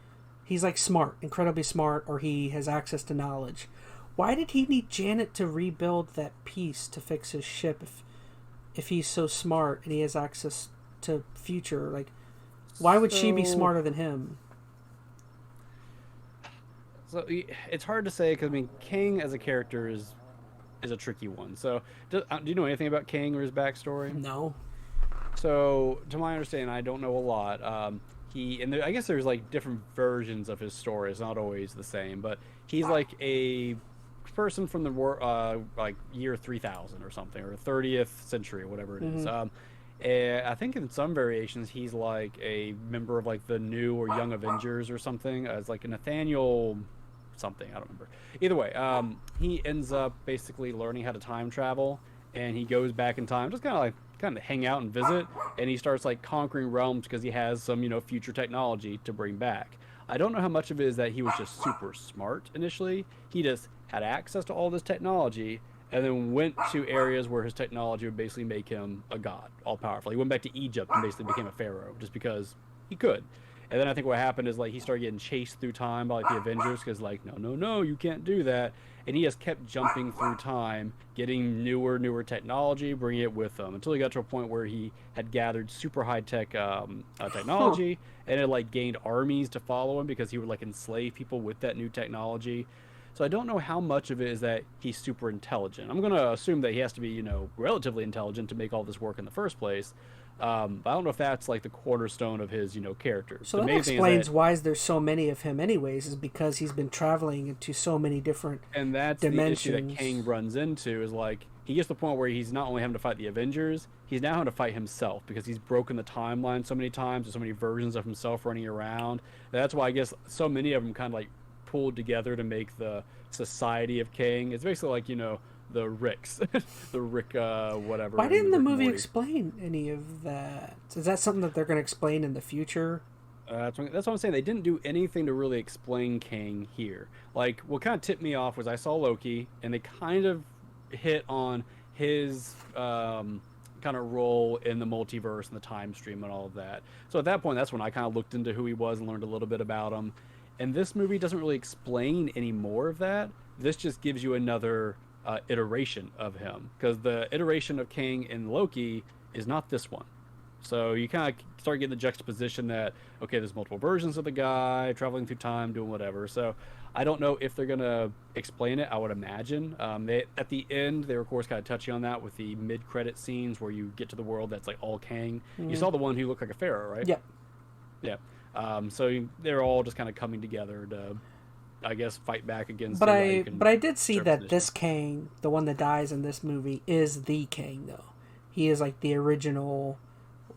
He's like smart, incredibly smart, or he has access to knowledge. Why did he need Janet to rebuild that piece to fix his ship if he's so smart and he has access to future? Like, why would she be smarter than him? So it's hard to say because I mean, King as a character is a tricky one. So do you know anything about King or his backstory? No. So to my understanding, I don't know a lot. I guess there's like different versions of his story. It's not always the same, but he's like a person from the like year 3000 or something, or 30th century, whatever it is. And I think in some variations he's like a member of like the new or young Avengers or something. As like a Nathaniel something, I don't remember. Either way, he ends up basically learning how to time travel, and he goes back in time, just kind of hang out and visit, and he starts like conquering realms because he has some future technology to bring back. I don't know how much of it is that he was just super smart initially. He just had access to all this technology and then went to areas where his technology would basically make him a god, all powerful. He went back to Egypt and basically became a pharaoh just because he could. And then I think what happened is like he started getting chased through time by like the Avengers because like no, you can't do that. And he just kept jumping through time, getting newer technology, bringing it with him until he got to a point where he had gathered super high tech technology and it like gained armies to follow him because he would like enslave people with that new technology. So I don't know how much of it is that he's super intelligent. I'm going to assume that he has to be, relatively intelligent to make all this work in the first place. But I don't know if that's like the cornerstone of his, character. So that explains why there's so many of him anyways, is because he's been traveling into so many different and that's dimensions. The issue that King runs into is like he gets to the point where he's not only having to fight the Avengers, he's now having to fight himself because he's broken the timeline so many times. There's so many versions of himself running around. That's why I guess so many of them kind of like pulled together to make the Society of King. It's basically like, the Ricks, the Rick, whatever. Why didn't the movie explain any of that? Is that something that they're going to explain in the future? That's what I'm saying. They didn't do anything to really explain King here. Like, what kind of tipped me off was I saw Loki, and they kind of hit on his kind of role in the multiverse and the time stream and all of that. So at that point, that's when I kind of looked into who he was and learned a little bit about him. And this movie doesn't really explain any more of that. This just gives you another iteration of him, because the iteration of King in Loki is not this one. So you kind of start getting the juxtaposition that, okay, there's multiple versions of the guy traveling through time, doing whatever. So I don't know if they're going to explain it. I would imagine. At the end, they were, of course, kind of touching on that with the mid-credit scenes where you get to the world that's like all Kang. You saw the one who looked like a pharaoh, right? Yeah. Yeah. So they're all just kind of coming together to, I guess, fight back against. But I did see that this Kang, the one that dies in this movie, is the Kang though. He is like the original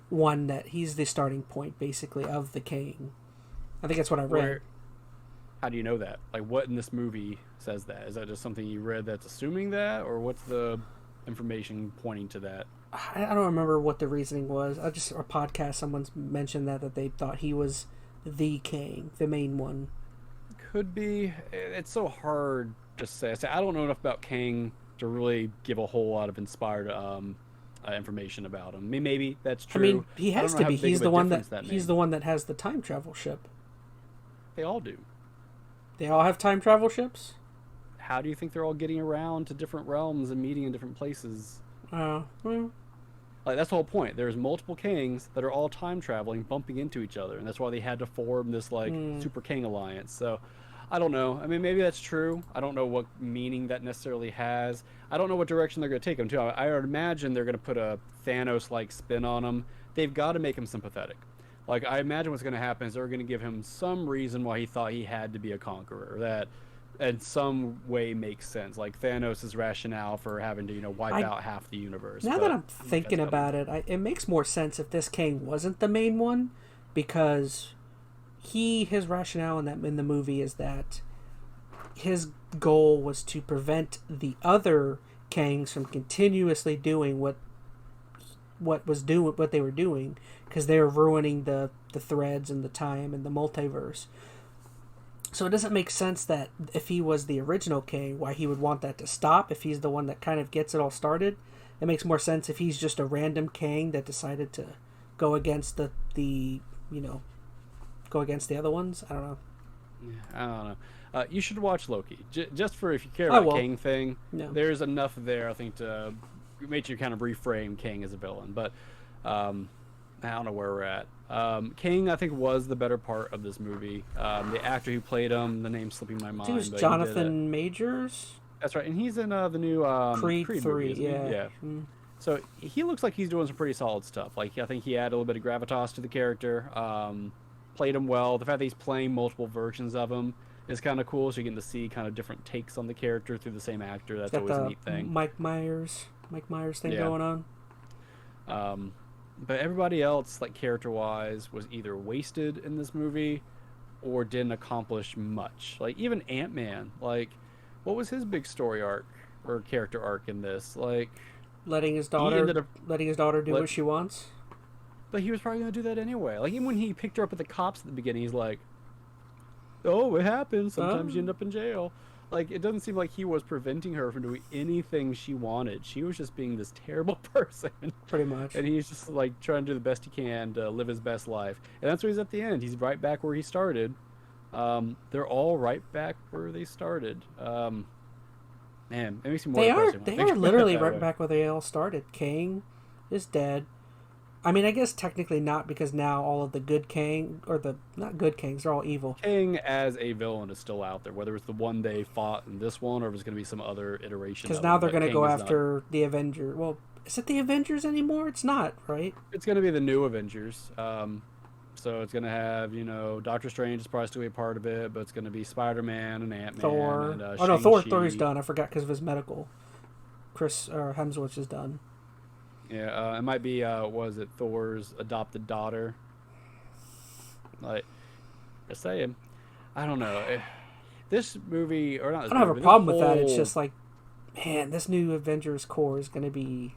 one, that he's the starting point basically of the Kang. I think that's what I read. How do you know that? Like, what in this movie says that? Is that just something you read that's assuming that, or what's the information pointing to that? I don't remember what the reasoning was. A podcast, someone's mentioned that they thought he was the Kang, the main one. Could be. It's so hard to say. I don't know enough about Kang to really give a whole lot of inspired information about him. I mean, maybe that's true. I mean, he has to be. He's the one that has the time travel ship. They all do. They all have time travel ships? How do you think they're all getting around to different realms and meeting in different places? Well. Like, that's the whole point. There's multiple Kangs that are all time traveling, bumping into each other, and that's why they had to form this like Super Kang alliance. So, I don't know. I mean, maybe that's true. I don't know what meaning that necessarily has. I don't know what direction they're going to take him to. I would imagine they're going to put a Thanos-like spin on him. They've got to make him sympathetic. Like, I imagine what's going to happen is they're going to give him some reason why he thought he had to be a conqueror, that in some way makes sense, like Thanos' rationale for having to wipe out half the universe. Now that I'm thinking about it, it makes more sense if this Kang wasn't the main one, because his rationale in the movie is that his goal was to prevent the other Kangs from continuously doing what they were doing, because they were ruining the threads and the time and the multiverse. So it doesn't make sense that if he was the original Kang, why he would want that to stop if he's the one that kind of gets it all started. It makes more sense if he's just a random Kang that decided to go against the go against the other ones. I don't know. Yeah, I don't know. You should watch Loki just for if you care I about will. King thing. Yeah. There's enough there, I think, to make you kind of reframe King as a villain. But I don't know where we're at. King, I think, was the better part of this movie. The actor who played him, the name's slipping my mind. I think it was but Jonathan Majors. That's right, and he's in the new Creed Creed 3, movie, isn't he? yeah. Yeah. Mm. So he looks like he's doing some pretty solid stuff. Like, I think he added a little bit of gravitas to the character. Played him well. The fact that he's playing multiple versions of him is kind of cool. So you're getting to see kind of different takes on the character through the same actor. That's always a neat thing. Mike Myers thing going on. But everybody else, like character-wise, was either wasted in this movie or didn't accomplish much. Like even Ant-Man, like what was his big story arc or character arc in this? Like letting his daughter do what she wants. But he was probably going to do that anyway. Like, even when he picked her up at the cops at the beginning, he's like, oh, it happens. Sometimes you end up in jail. Like, it doesn't seem like he was preventing her from doing anything she wanted. She was just being this terrible person. Pretty much. And he's just, like, trying to do the best he can to live his best life. And that's where he's at the end. He's right back where he started. They're all right back where they started. Man, it makes me more depressing. They are literally right back where they all started. Kang is dead. I mean, I guess technically not, because now all of the good Kang, or the not good Kangs, they're all evil. Kang as a villain is still out there, whether it's the one they fought in this one or if it's going to be some other iteration. Because now they're going to go after the Avengers. Well, is it the Avengers anymore? It's not, right? It's going to be the new Avengers. So it's going to have, Doctor Strange is probably still a part of it, but it's going to be Spider-Man and Ant-Man. Thor. And, no, Thor's done. I forgot because of his medical. Chris Hemsworth is done. Yeah, it might be, was it Thor's adopted daughter? Like, just saying. I don't know. This movie, or not this I don't movie, have a problem with that. It's just like, man, this new Avengers core is going to be...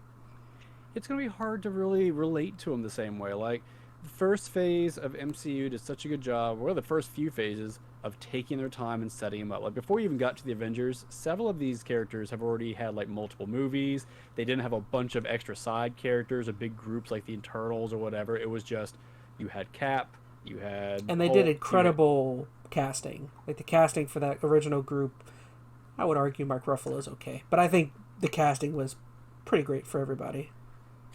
It's going to be hard to really relate to him the same way. Like, the first phase of MCU did such a good job, or the first few phases, of taking their time and setting them up. Like, before you even got to the Avengers, several of these characters have already had, like, multiple movies. They didn't have a bunch of extra side characters or big groups like the Eternals or whatever. It was just, you had Cap, you had... And they did incredible casting. Like, the casting for that original group, I would argue Mark Ruffalo's okay. But I think the casting was pretty great for everybody.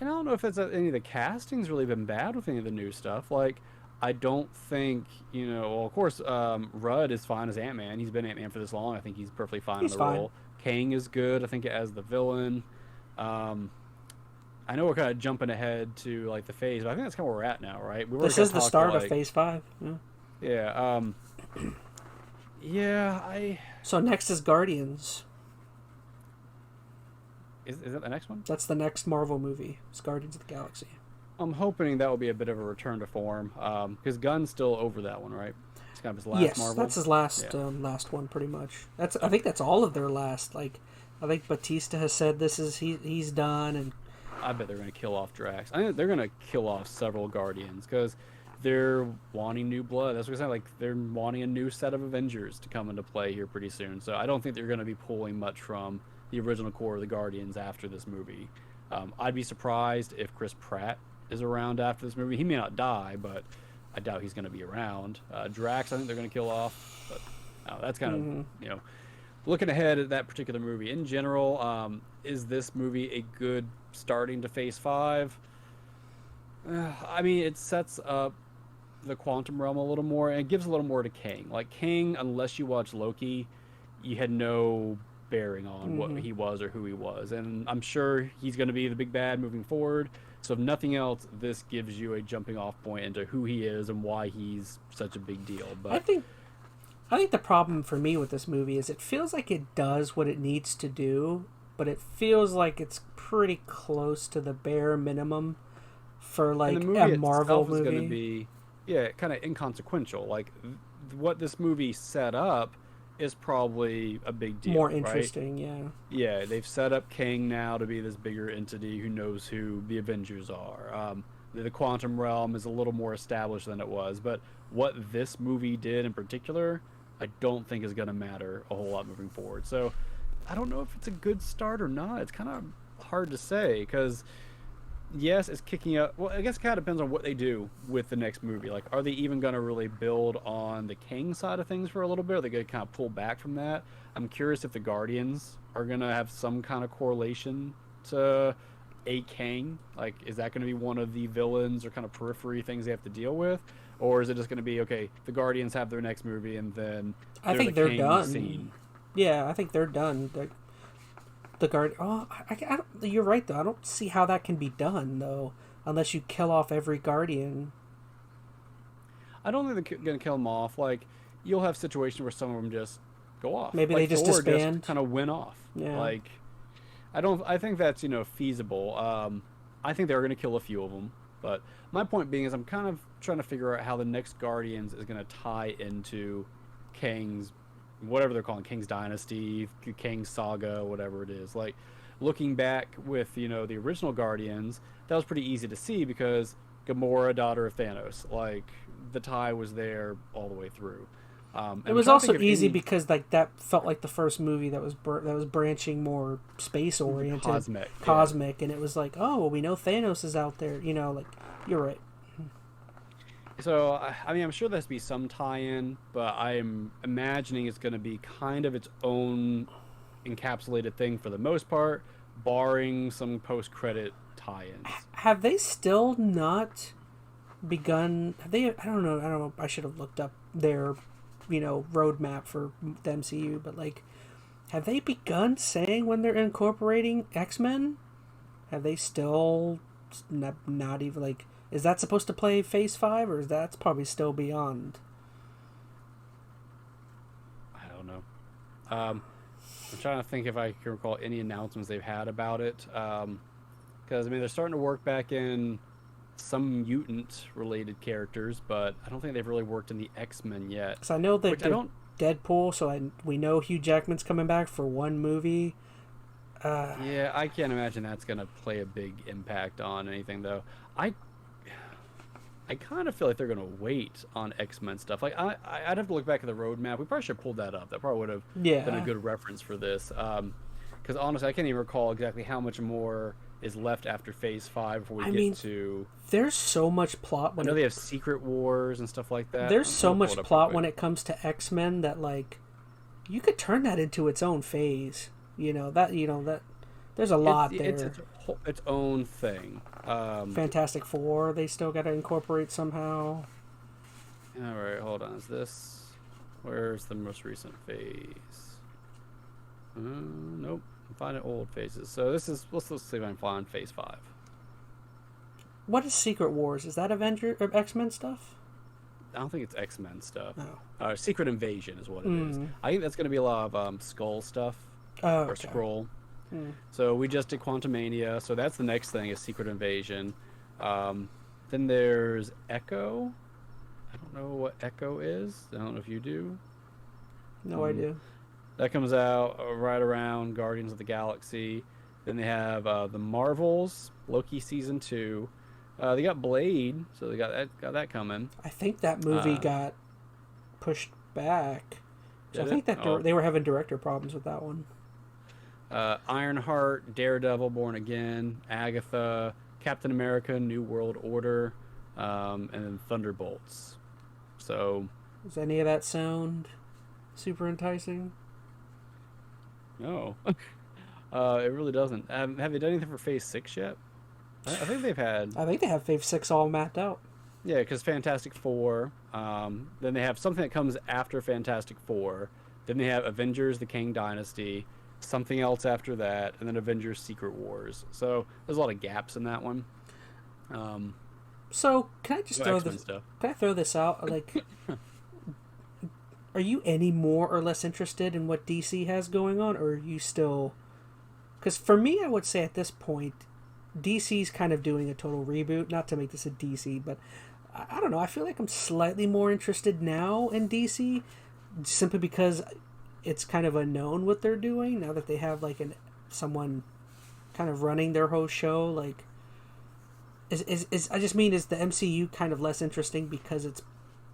And I don't know if it's any of the casting's really been bad with any of the new stuff. Like, I don't think, well, of course, Rudd is fine as Ant-Man. He's been Ant-Man for this long. I think he's perfectly fine in the role. Kang is good, I think, as the villain. I know we're kind of jumping ahead to, like, the phase, but I think that's kind of where we're at now, right? This is the start of Phase 5. Yeah. Yeah, So next is Guardians. Is that the next one? That's the next Marvel movie. It's Guardians of the Galaxy. I'm hoping that will be a bit of a return to form, because Gunn's still over that one, right? It's kind of his last Marvel. Yes, that's his last one, pretty much. I think that's all of their last. Like, I think Batista has said he's done, and I bet they're going to kill off Drax. I think they're going to kill off several Guardians because they're wanting new blood. That's what I'm saying. Like, they're wanting a new set of Avengers to come into play here pretty soon. So I don't think they're going to be pulling much from the original core of the Guardians after this movie. I'd be surprised if Chris Pratt is around after this movie. He may not die, but I doubt he's going to be around. Drax, I think they're going to kill off, but that's kind of, looking ahead at that particular movie. In general, is this movie a good starting to Phase 5? I mean, it sets up the quantum realm a little more, and it gives a little more to Kang. Like, Kang, unless you watch Loki, you had no bearing on what he was or who he was. And I'm sure he's going to be the big bad moving forward. So if nothing else, this gives you a jumping off point into who he is and why he's such a big deal. But I think the problem for me with this movie is it feels like it does what it needs to do, but it feels like it's pretty close to the bare minimum for, like, a Marvel movie. Is going to be, kind of inconsequential. Like, what this movie set up is probably a big deal. More interesting, right? Yeah, they've set up Kang now to be this bigger entity who knows who the Avengers are. The quantum realm is a little more established than it was, but what this movie did in particular, I don't think is going to matter a whole lot moving forward. So I don't know if it's a good start or not. It's kind of hard to say, because yes, it's kicking up. Well, I guess it kind of depends on what they do with the next movie. Like, are they even going to really build on the King side of things for a little bit? Are they going to kind of pull back from that? I'm curious if the Guardians are going to have some kind of correlation to a King. Like, is that going to be one of the villains or kind of periphery things they have to deal with? Or is it just going to be, okay, the Guardians have their next movie and then I think they're King done. scene? Yeah, I think they're done. The guard. Oh, you're right though. I don't see how that can be done though, unless you kill off every guardian. I don't think they're going to kill them off. Like, you'll have situations where some of them just go off. Maybe like they just Thor disband. Just kind of went off. Yeah. Like, I don't. I think that's feasible. I think they're going to kill a few of them. But my point being is, I'm kind of trying to figure out how the next Guardians is going to tie into Kang's, whatever they're calling King's Dynasty, King's Saga, whatever it is. Like, looking back with the original Guardians, that was pretty easy to see because Gamora, daughter of Thanos, like the tie was there all the way through. It was also easy because that felt like the first movie that was branching more space oriented, cosmic, and it was like, oh, well, we know Thanos is out there. Like, you're right. So, I mean, I'm sure there has to be some tie-in, but I'm imagining it's going to be kind of its own encapsulated thing for the most part, barring some post-credit tie-ins. Have they still not begun? Have they? I don't know. I should have looked up their, roadmap for the MCU, but like, have they begun saying when they're incorporating X-Men? Have they still not even like? Is that supposed to play Phase 5, or is that's probably still beyond? I don't know. I'm trying to think if I can recall any announcements they've had about it. Because, they're starting to work back in some mutant-related characters, but I don't think they've really worked in the X-Men yet. Because I know that Deadpool, so we know Hugh Jackman's coming back for one movie. Yeah, I can't imagine that's going to play a big impact on anything, though. I kind of feel like they're going to wait on X-Men stuff. Like, I'd have to look back at the roadmap. We probably should have pulled that up. That probably would have been a good reference for this. Because honestly, I can't even recall exactly how much more is left after Phase 5 before we get to... There's so much plot. I know they have Secret Wars and stuff like that. There's so much plot when it comes to X-Men that, like, you could turn that into its own phase. That there's a lot there. It's its own thing. Fantastic Four, they still got to incorporate somehow. All right, hold on. Where's the most recent phase? Nope. I'm finding old phases. So let's see if I can find Phase 5. What is Secret Wars? Is that Avengers or X-Men stuff? I don't think it's X-Men stuff. Oh. Secret Invasion is what it is. I think that's going to be a lot of Skull stuff. Or Skrull. So we just did Quantumania, so that's the next thing is Secret Invasion. Then there's Echo. I don't know what Echo is. I don't know if you do. No idea. That comes out right around Guardians of the Galaxy. Then they have the Marvels, Loki Season 2. They got Blade, so they got that coming. I think that movie got pushed back. So I think that Oh. they were having director problems with that one. Ironheart, Daredevil, Born Again, Agatha, Captain America, New World Order, and then Thunderbolts. So, does any of that sound super enticing? No. It really doesn't. Have they done anything for Phase 6 yet? I think they've had... I think they have Phase 6 all mapped out. Yeah, because Fantastic Four. Then they have something that comes after Fantastic Four. Then they have Avengers, the Kang Dynasty. Something else after that. And then Avengers, Secret Wars. So there's a lot of gaps in that one. So can I just throw this out? Like, are you any more or less interested in what DC has going on, or are you still? Because for me, I would say at this point, DC's kind of doing a total reboot. Not to make this a DC, but I don't know. I feel like I'm slightly more interested now in DC, simply because it's kind of unknown what they're doing now that they have like someone kind of running their whole show. Like, is I just mean, is the MCU kind of less interesting because it's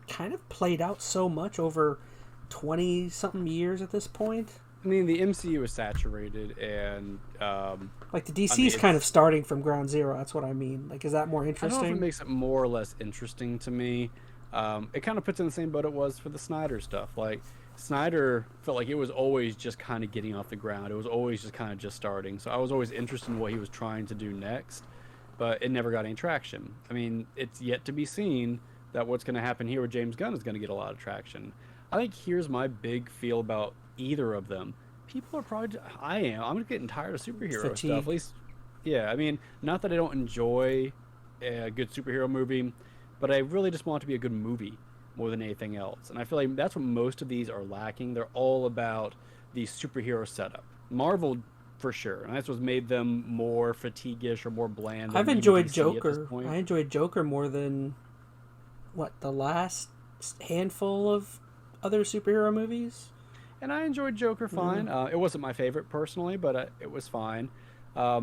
kind of played out so much over 20-something years at this point? I mean, the MCU is saturated, and Like the DC is kind of starting from ground zero. That's what I mean. Like, is that more I don't know if interesting? it makes it more or less interesting to me. It kind of puts in the same boat it was for the Snyder stuff. Like, Snyder felt like it was always just kind of getting off the ground. It was always just kind of just starting. So I was always interested in what he was trying to do next, but it never got any traction. I mean, it's yet to be seen that what's going to happen here with James Gunn is going to get a lot of traction. I think here's my big feel about either of them. People are probably, I am, I'm getting tired of superhero Fatigue. stuff. At least, yeah, I mean, not that I don't enjoy a good superhero movie, but I really just want it to be a good movie more than anything else. And I feel like that's what most of these are lacking. They're all about the superhero setup. Marvel, for sure, and that's what's made them more fatiguish or more bland. Than I've even enjoyed DC at this Joker. point. I enjoyed Joker more than the last handful of other superhero movies. And I enjoyed Joker fine. It wasn't my favorite personally, but it was fine. I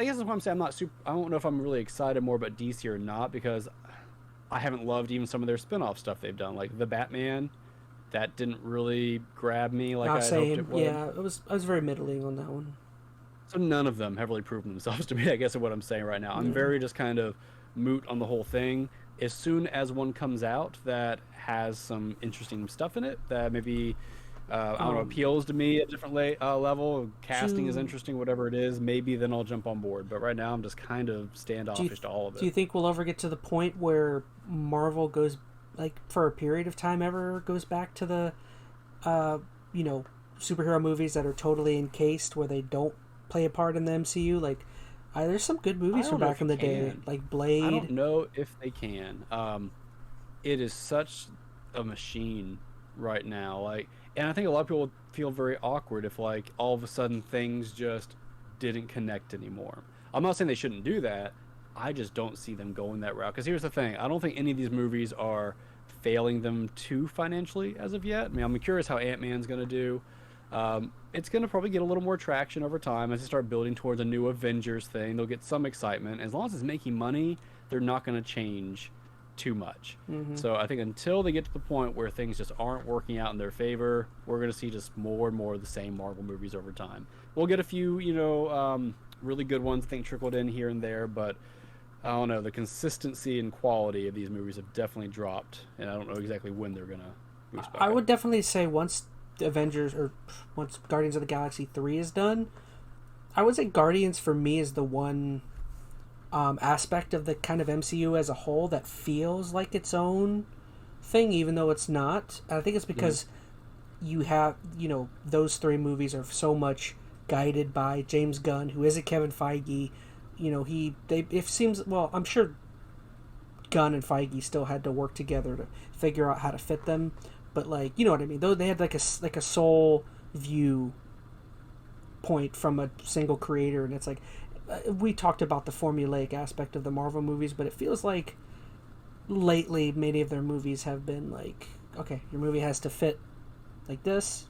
guess that's why I'm saying I'm not super. I don't know if I'm really excited more about DC or not because I haven't loved even some of their spin-off stuff they've done, like the Batman. That didn't really grab me like I had hoped it would. Yeah, I was very middling on that one. So none of them have really proven themselves to me, I guess, is what I'm saying right now. I'm very just kind of moot on the whole thing. As soon as one comes out that has some interesting stuff in it, that maybe, I don't know, appeals to me at a different level, casting is interesting, whatever it is, maybe then I'll jump on board. But right now I'm just kind of standoffish to all of it. Do you think we'll ever get to the point where Marvel goes, like, for a period of time ever goes back to the, superhero movies that are totally encased where they don't play a part in the MCU? Like, there's some good movies from back in the day, like Blade. I don't know if they can. It is such a machine right now. Like, and I think a lot of people would feel very awkward if, like, all of a sudden things just didn't connect anymore. I'm not saying they shouldn't do that. I just don't see them going that route. Because here's the thing. I don't think any of these movies are failing them too financially as of yet. I mean, I'm curious how Ant-Man's going to do. It's going to probably get a little more traction over time as they start building towards a new Avengers thing. They'll get some excitement. As long as it's making money, they're not going to change too much. So I think until they get to the point where things just aren't working out in their favor, we're going to see just more and more of the same Marvel movies over time. We'll get a few, really good ones I think trickled in here and there, but I don't know, the consistency and quality of these movies have definitely dropped, and I don't know exactly when they're going to boost back I up. would definitely say once the Avengers, or once Guardians of the Galaxy 3 is done, I would say Guardians for me is the one aspect of the kind of MCU as a whole that feels like its own thing, even though it's not. And I think it's because you have, those three movies are so much guided by James Gunn, who isn't Kevin Feige. It seems, well, I'm sure Gunn and Feige still had to work together to figure out how to fit them, but, like, you know what I mean, though they had like a sole view point from a single creator, and it's like, we talked about the formulaic aspect of the Marvel movies, but it feels like lately many of their movies have been like, okay, your movie has to fit like this.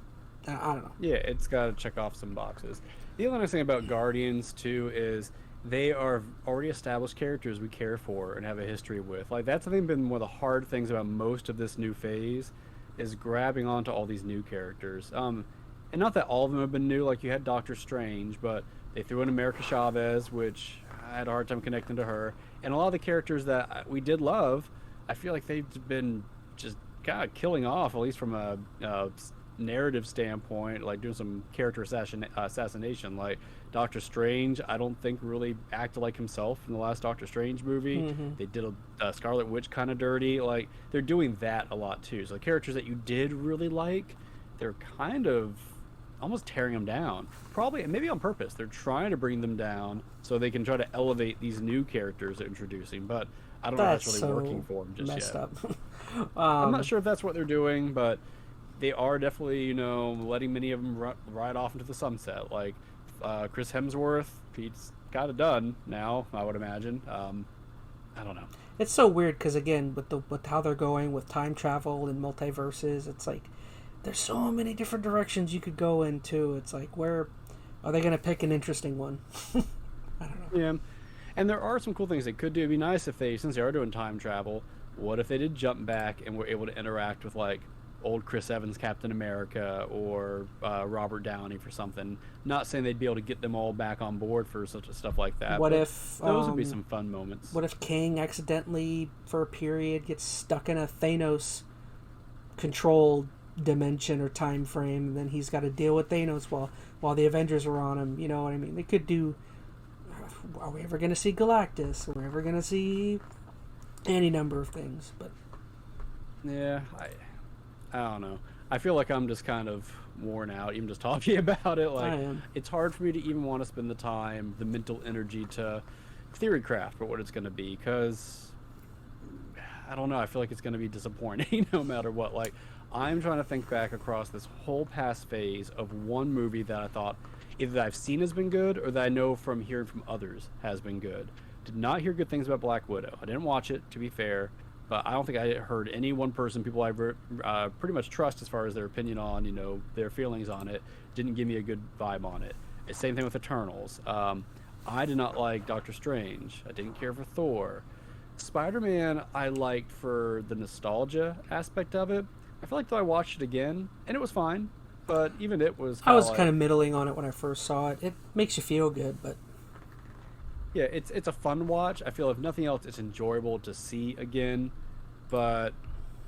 I don't know. Yeah, it's got to check off some boxes. The other nice thing about Guardians, too, is they are already established characters we care for and have a history with. Like, that's, I think, been one of the hard things about most of this new phase, is grabbing onto all these new characters. And not that all of them have been new, like you had Doctor Strange, but they threw in America Chavez, which I had a hard time connecting to her. And a lot of the characters that we did love, I feel like they've been just kind of killing off, at least from a narrative standpoint, like doing some character assassination. Like Doctor Strange, I don't think really acted like himself in the last Doctor Strange movie. They did a Scarlet Witch kind of dirty. Like, they're doing that a lot too. So the characters that you did really like, they're kind of almost tearing them down. Probably, maybe on purpose. They're trying to bring them down so they can try to elevate these new characters they're introducing. But I don't know if that's really working for them just messed yet. Up. I'm not sure if that's what they're doing, but they are definitely, letting many of them ride off into the sunset. Like Chris Hemsworth, he's got it done now, I would imagine. I don't know. It's so weird because, again, with how they're going with time travel and multiverses, it's like there's so many different directions you could go into. It's like, where are they going to pick an interesting one? I don't know. Yeah, and there are some cool things they could do. It'd be nice if they, since they are doing time travel, what if they did jump back and were able to interact with, like, old Chris Evans Captain America or Robert Downey for something. Not saying they'd be able to get them all back on board for such stuff like that. What but if those would be some fun moments? What if King accidentally, for a period, gets stuck in a Thanos controlled dimension or time frame, and then he's got to deal with Thanos while the Avengers are on him? You know what I mean? They could do. Are we ever going to see Galactus? Are we ever going to see any number of things? But yeah, I don't know. I feel like I'm just kind of worn out, even just talking about it. Like, it's hard for me to even want to spend the time, the mental energy to theory craft for what it's going to be, because I don't know. I feel like it's going to be disappointing no matter what. Like, I'm trying to think back across this whole past phase of one movie that I thought either that I've seen has been good or that I know from hearing from others has been good. Did not hear good things about Black Widow. I didn't watch it, to be fair, but I don't think I heard any one person, people I pretty much trust as far as their opinion on, you know, their feelings on it, didn't give me a good vibe on it. The same thing with Eternals. I did not like Doctor Strange. I didn't care for Thor. Spider-Man I liked for the nostalgia aspect of it. I feel like though I watched it again, and it was fine, but even it was I was kind of middling on it when I first saw it. It makes you feel good, but yeah, it's a fun watch. I feel if nothing else, it's enjoyable to see again, but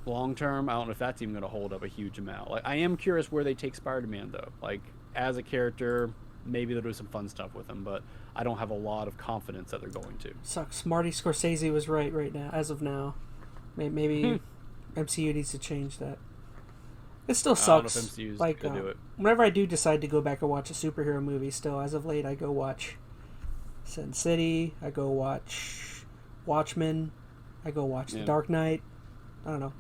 long term, I don't know if that's even going to hold up a huge amount. Like, I am curious where they take Spider-Man though. Like, as a character, maybe they'll do some fun stuff with him, but I don't have a lot of confidence that they're going to. Sucks. Marty Scorsese was right now, as of now. Maybe MCU needs to change that. It still sucks. I don't know if MCU's like, gonna do it. Whenever I do decide to go back and watch a superhero movie, still, as of late, I go watch Sin City, I go watch Watchmen, I go watch The Dark Knight. I don't know.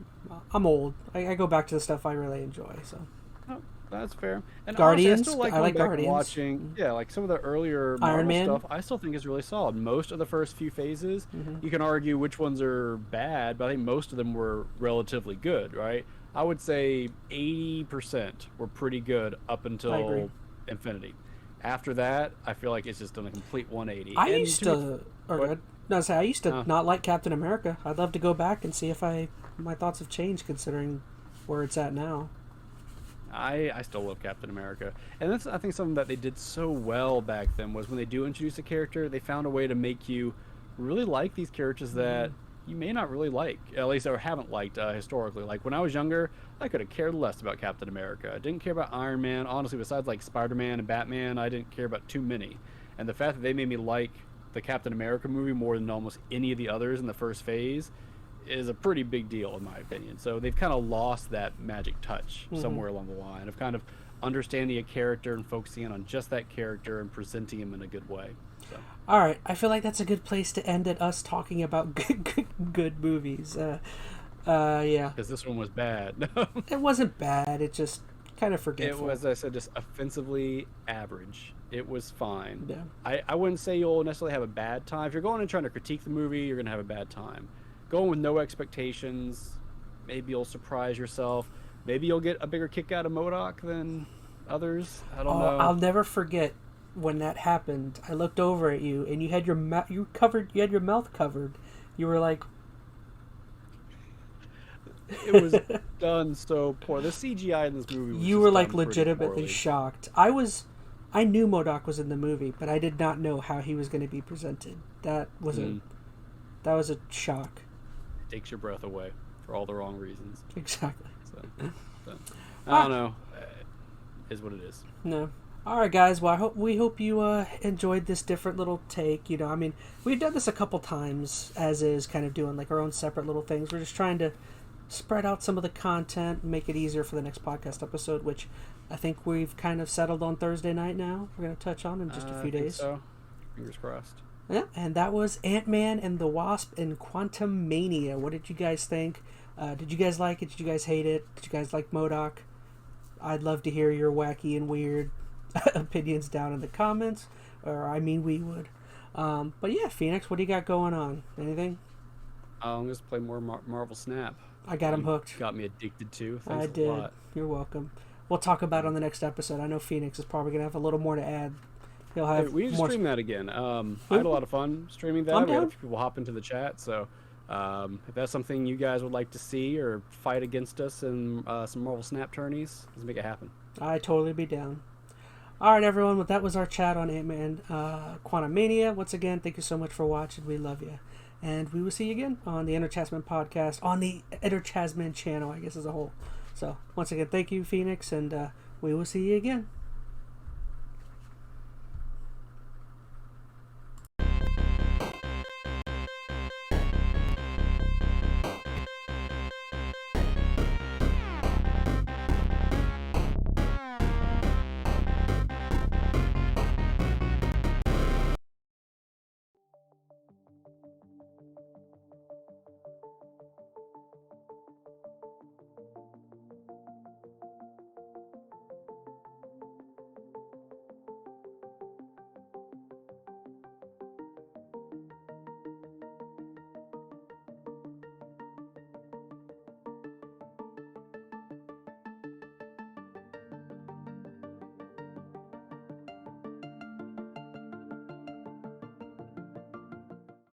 I'm old. I go back to the stuff I really enjoy. So. Oh, that's fair. And Guardians. Honestly, I like Guardians. Watching, like some of the earlier Iron Man stuff, I still think is really solid. Most of the first few phases, you can argue which ones are bad, but I think most of them were relatively good, right? I would say 80% were pretty good up until Infinity. After that, I feel like it's just done a complete 180. I used to not like Captain America. I'd love to go back and see if my thoughts have changed considering where it's at now. I still love Captain America. And that's, I think, something that they did so well back then was when they do introduce a character, they found a way to make you really like these characters that you may not really like, at least or haven't liked historically. Like, when I was younger, I could have cared less about Captain America. I didn't care about Iron Man. Honestly, besides like Spider-Man and Batman, I didn't care about too many. And the fact that they made me like the Captain America movie more than almost any of the others in the first phase is a pretty big deal in my opinion. So they've kind of lost that magic touch somewhere along the line of kind of understanding a character and focusing in on just that character and presenting him in a good way. So. All right, I feel like that's a good place to end it. Us talking about good movies. Yeah. Because this one was bad. It wasn't bad. It just kind of forgetful. It was, as I said, just offensively average. It was fine. Yeah. I wouldn't say you'll necessarily have a bad time. If you're going and trying to critique the movie, you're going to have a bad time. Going with no expectations, maybe you'll surprise yourself. Maybe you'll get a bigger kick out of MODOK than others. I don't know. I'll never forget when that happened. I looked over at you, and you had your you had your mouth covered. You were like, it was done so poor. The CGI in this movie was you were like legitimately shocked. I knew MODOK was in the movie, but I did not know how he was going to be presented. That was a shock. It takes your breath away for all the wrong reasons. Exactly. So I don't know. Is what it is. No. All right, guys. Well, we hope you enjoyed this different little take. You know, I mean, we've done this a couple times, as is, kind of doing like our own separate little things. We're just trying to spread out some of the content and make it easier for the next podcast episode, which I think we've kind of settled on Thursday night now. We're going to touch on in just a few days. So, fingers crossed. Yeah, and that was Ant-Man and the Wasp in Quantumania. What did you guys think? Did you guys like it? Did you guys hate it? Did you guys like MODOK? I'd love to hear your wacky and weird opinions down in the comments. We would. But yeah, Phoenix, what do you got going on? Anything? I'm just play more Marvel Snap. I got him hooked. Got me addicted to. Thanks I did. A lot. You're welcome. We'll talk about it on the next episode. I know Phoenix is probably going to have a little more to add. He'll have we need to stream that again. I had a lot of fun streaming that. We had a few people hop into the chat, so If that's something you guys would like to see or fight against us in some Marvel Snap tourneys, let's make it happen. I'd totally be down. Alright, everyone, well, that was our chat on Ant-Man Quantumania. Once again, thank you so much for watching. We love you. And we will see you again on the EnteR ChazmaN podcast, on the EnteR ChazmaN channel, I guess, as a whole. So, once again, thank you, Phoenix, and we will see you again.